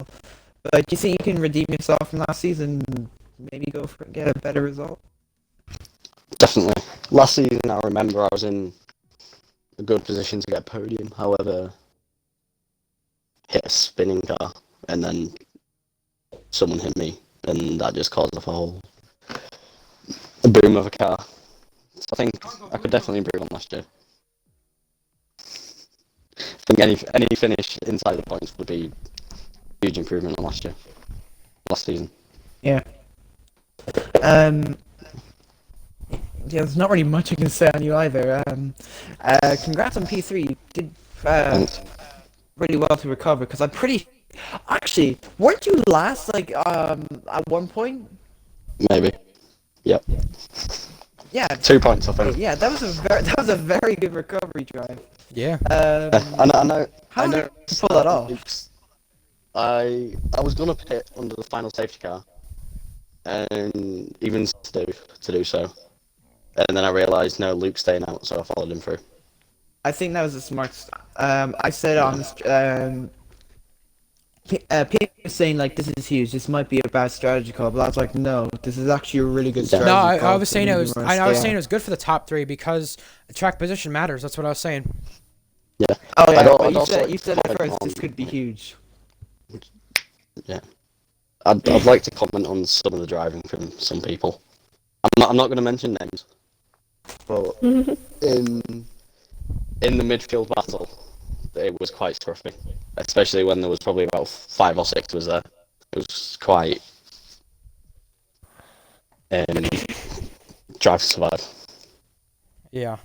But do you think you can redeem yourself from last season and maybe go for get a better result? Definitely. Last season, I remember I was in a good position to get a podium. However, hit a spinning car, and then someone hit me, and that just caused a boom of a car. So I think I could definitely improve on last year. I think any finish inside the points would be a huge improvement on last season. Yeah. Yeah, there's not really much I can say on you either. Congrats on P3. You did really well to recover, because I'm pretty. Actually, weren't you last at one point? Maybe. Yep. Yeah. 2 points, I think. Yeah, that was a very good recovery drive. Yeah. I know. How did you pull that off? I was gonna pit under the final safety car, and even to do so, and then I realised no, Luke's staying out, so I followed him through. I think that was a smart. I said on. People were saying like this is huge. This might be a bad strategy call, but I was like, no, this is actually a really good strategy No, call. I was saying it was. I was saying it it was good for the top three because track position matters. That's what I was saying. Yeah. Oh yeah, I'd but also you said at comment first on- this could be huge. Yeah. I'd like to comment on some of the driving from some people. I'm not going to mention names, but in the midfield battle, it was quite scruffy, especially when there was probably about 5 or 6 was there. It was quite drive to survive. Yeah.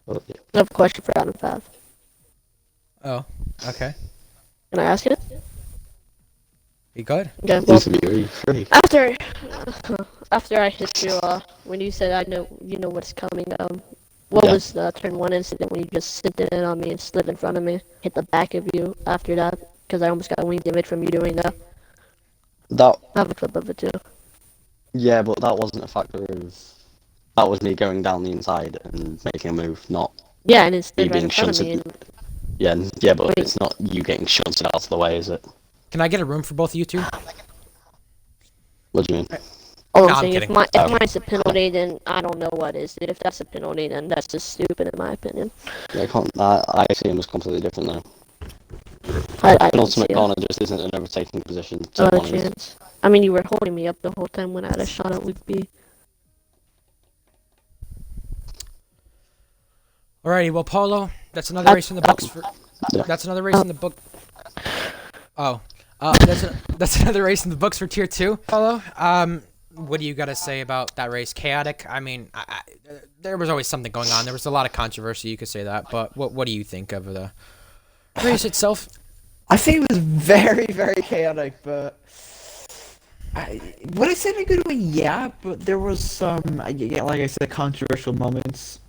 But, yeah. I have a question for Adam Fav. Oh. Okay. Can I ask it? You good? Okay, well, Interview free. after I hit you, when you said you know what's coming, what Yeah. was the turn 1 incident when you just slipped in on me and slid in front of me, hit the back of you after that, because I almost got a wing damage from you doing that. That I have a clip of it too. Yeah, but that wasn't a factor of. That was me going down the inside and making a move, not Yeah, and it slid you right being in front of me. shunted. And Yeah, but Wait. it's not you getting shunted out of the way, is it? Can I get a room for both of you two? What do you mean? all No, I'm I'm saying, kidding. if Oh. mine's a penalty, then I don't know what is. If that's a penalty, then that's just stupid in my opinion. Yeah, I see him as completely different though. I didn't see Penultimate it. corner just isn't an overtaking position. Not a Turn one is. chance. I mean, you were holding me up the whole time when I had a shot at Luke B. Alrighty, well, Paulo, that's another race in the books for. Yeah. That's another race in the book. Oh, that's another race in the books for tier 2. Paulo, what do you got to say about that race? Chaotic. I mean, there was always something going on. There was a lot of controversy. You could say that, but what do you think of the race itself? I think it was very, very chaotic, but would I say in a good way? Yeah, but there was some, yeah, like I said, controversial moments.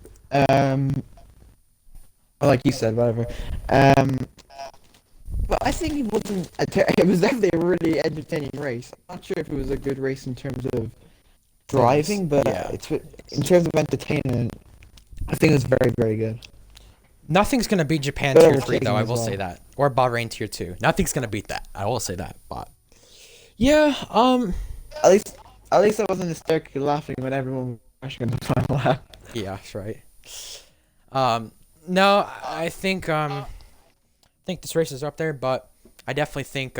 Like you said, whatever. But I think it wasn't. It was definitely a really entertaining race. I'm not sure if it was a good race in terms of driving, but Yeah. it's in terms of entertainment. I think it's very, very good. Nothing's gonna beat Japan Good tier 3 though. overtaking I as will well. say that, or Bahrain tier 2. Nothing's gonna beat that. I will say that. But yeah, At least, at least I wasn't hysterically laughing when everyone was crashing in the final lap. yeah, that's right. No, I think this race is up there, but I definitely think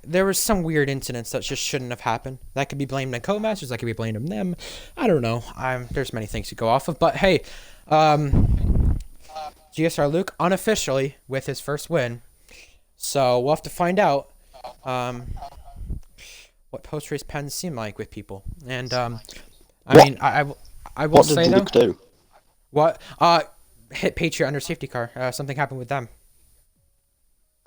there was some weird incidents that just shouldn't have happened. That could be blamed on co-masters. That could be blamed on them. I don't know. There's many things to go off of, but hey, GSR Luke unofficially with his first win. So we'll have to find out what post-race pens seem like with people. And I will What say did though. Luke do? What? Hit Patriot under safety car. Something happened with them.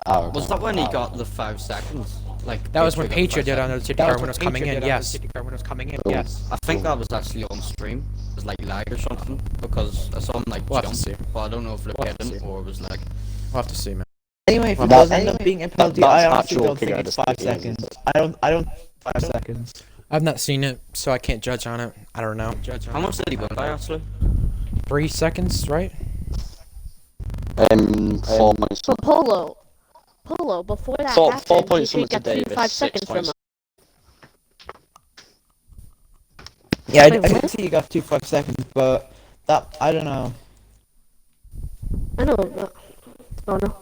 Oh, Was that when he got the 5 seconds? Like That was when got the Patriot 5 did under seconds? the safety car when it was coming in. Yes. Yes. I think that was actually on stream. It was like lag or something because I saw him like We'll have to jump, see. but I don't know if it We'll have to hit him see. or it was like. We'll have to see, man. Anyway, if it Well, does end up being a penalty, that's I honestly actual don't think kick it's out 5 of speed, seconds. I don't 5 seconds. I've not seen it, so I can't judge on it. I don't know. How much did he win by actually? 3 seconds, right? 4 points. But Polo, before that Four happened, points Patriot something got to 2 Davis, 5 6 seconds from points. him. Yeah, I Wait, did what? see you got 2 5 seconds, but that I don't know. I know. Oh no.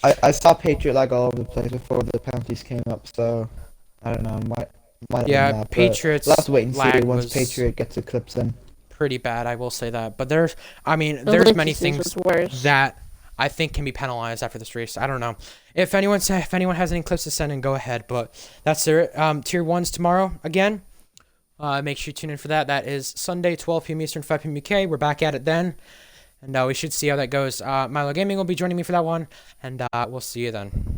I saw Patriot lag all over the place before the penalties came up, so I don't know. Might have Yeah, been that, but Patriots we'll have to wait and see lag once was Patriot gets the clips in. pretty bad, I will say that. But there's The many Lynch's things was worse. that I think can be penalized after this race. I don't know. If anyone has any clips to send in, go ahead. But that's it. Tier 1's tomorrow again. Make sure you tune in for that. That is Sunday, 12 p.m. Eastern, 5 p.m. UK. We're back at it then. And we should see how that goes. Milo Gaming will be joining me for that one. And we'll see you then.